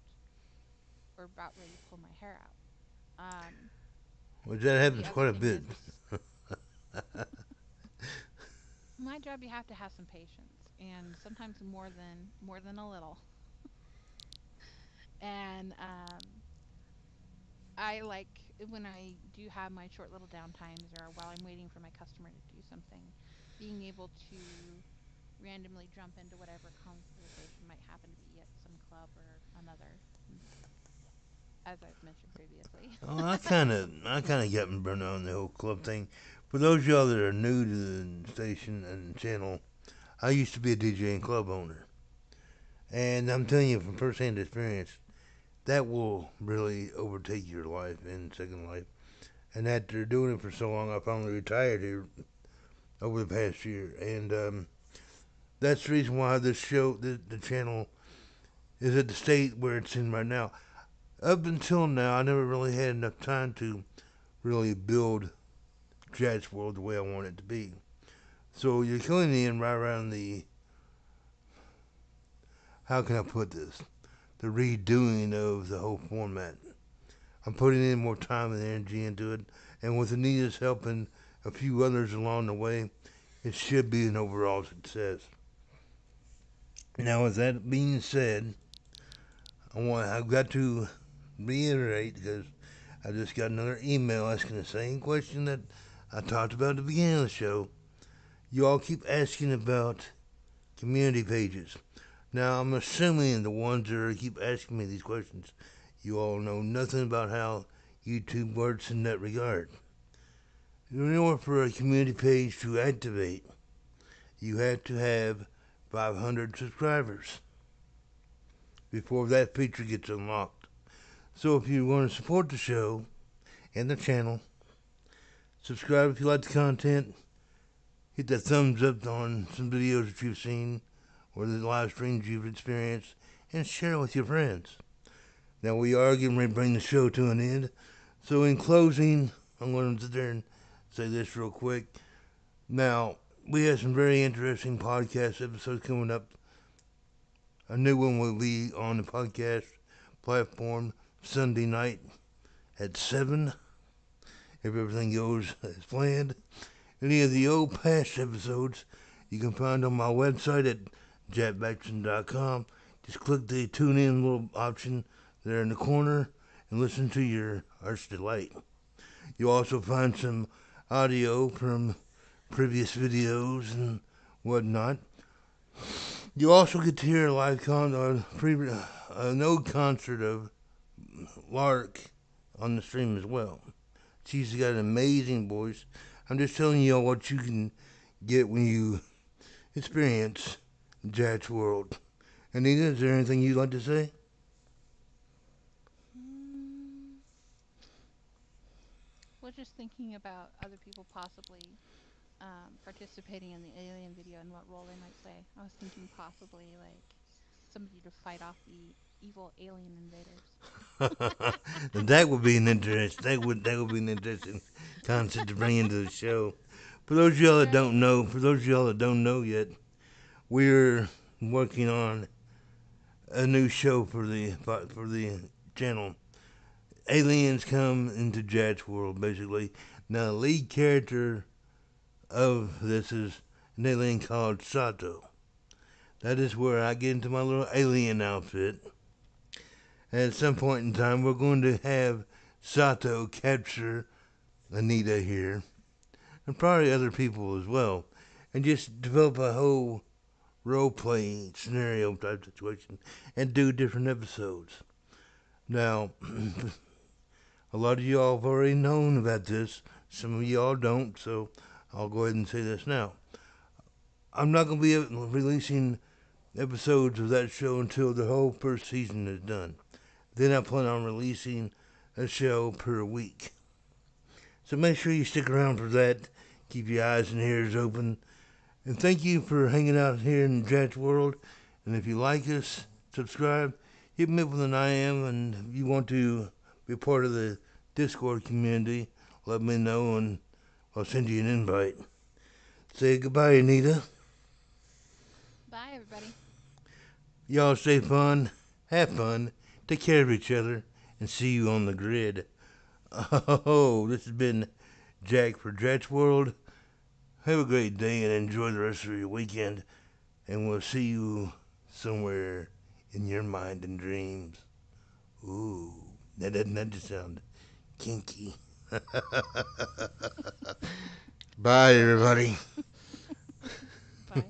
or about ready to pull my hair out. Um, Which that the happens other quite a thing bit. is my job. You have to have some patience, and sometimes more than a little. And I like when I do have my short little downtimes or while I'm waiting for my customer to do something, being able to randomly jump into whatever conversation might happen to be at some club or another, as I've mentioned previously. Oh, I kind of got burned on the whole club thing. For those of y'all that are new to the station and channel, I used to be a DJ and club owner, and I'm telling you from firsthand experience, that will really overtake your life in Second Life. And after doing it for so long, I finally retired here over the past year, and that's the reason why this show, the channel, is at the state where it's in right now. Up until now, I never really had enough time to really build Jazz World the way I want it to be. So you're killing me in right around the, how can I put this, the redoing of the whole format. I'm putting in more time and energy into it, and with Anita's help and a few others along the way, it should be an overall success. Now, with that being said, I've got to reiterate because I just got another email asking the same question that I talked about at the beginning of the show. You all keep asking about community pages. Now, I'm assuming the ones that keep asking me these questions, you all know nothing about how YouTube works in that regard. In order for a community page to activate, you have to have 500 subscribers before that feature gets unlocked. So if you want to support the show and the channel, subscribe if you like the content, hit that thumbs up on some videos that you've seen or the live streams you've experienced, and share it with your friends. Now we are getting ready to bring the show to an end. So in closing, I'm going to sit there and say this real quick. Now, we have some very interesting podcast episodes coming up. A new one will be on the podcast platform Sunday night at 7, if everything goes as planned. Any of the old past episodes you can find on my website at jackbaxton.com. Just click the tune in little option there in the corner and listen to your heart's delight. You'll also find some audio from previous videos and whatnot. You also get to hear a live an old concert of Lark on the stream as well. She's got an amazing voice. I'm just telling you all what you can get when you experience Jazz World. Anita, is there anything you'd like to say? Mm, well, just thinking about other people possibly participating in the alien video and what role they might play. I was thinking possibly like somebody to fight off the evil alien invaders. That would be an interest. That would be an interesting concept to bring into the show. For those of y'all that Right. don't know, for those of y'all that don't know yet, we're working on a new show for the channel. Aliens come into Jazz World, basically. Now, the lead character of this is an alien called Sato. That is where I get into my little alien outfit. And at some point in time, we're going to have Sato capture Anita here, and probably other people as well, and just develop a whole role playing scenario type situation and do different episodes. Now, a lot of y'all have already known about this. Some of y'all don't, so I'll go ahead and say this now. I'm not going to be releasing episodes of that show until the whole first season is done. Then I plan on releasing a show per week. So make sure you stick around for that. Keep your eyes and ears open. And thank you for hanging out here in Jazz World. And if you like us, subscribe. Hit me up with an I am. And if you want to be part of the Discord community, let me know and I'll send you an invite. Say goodbye, Anita. Bye, everybody. Y'all stay fun, have fun, take care of each other, and see you on the grid. Oh, this has been Jack for Dratch World. Have a great day and enjoy the rest of your weekend. And we'll see you somewhere in your mind and dreams. Ooh, that doesn't just sound kinky. Bye, everybody. Bye.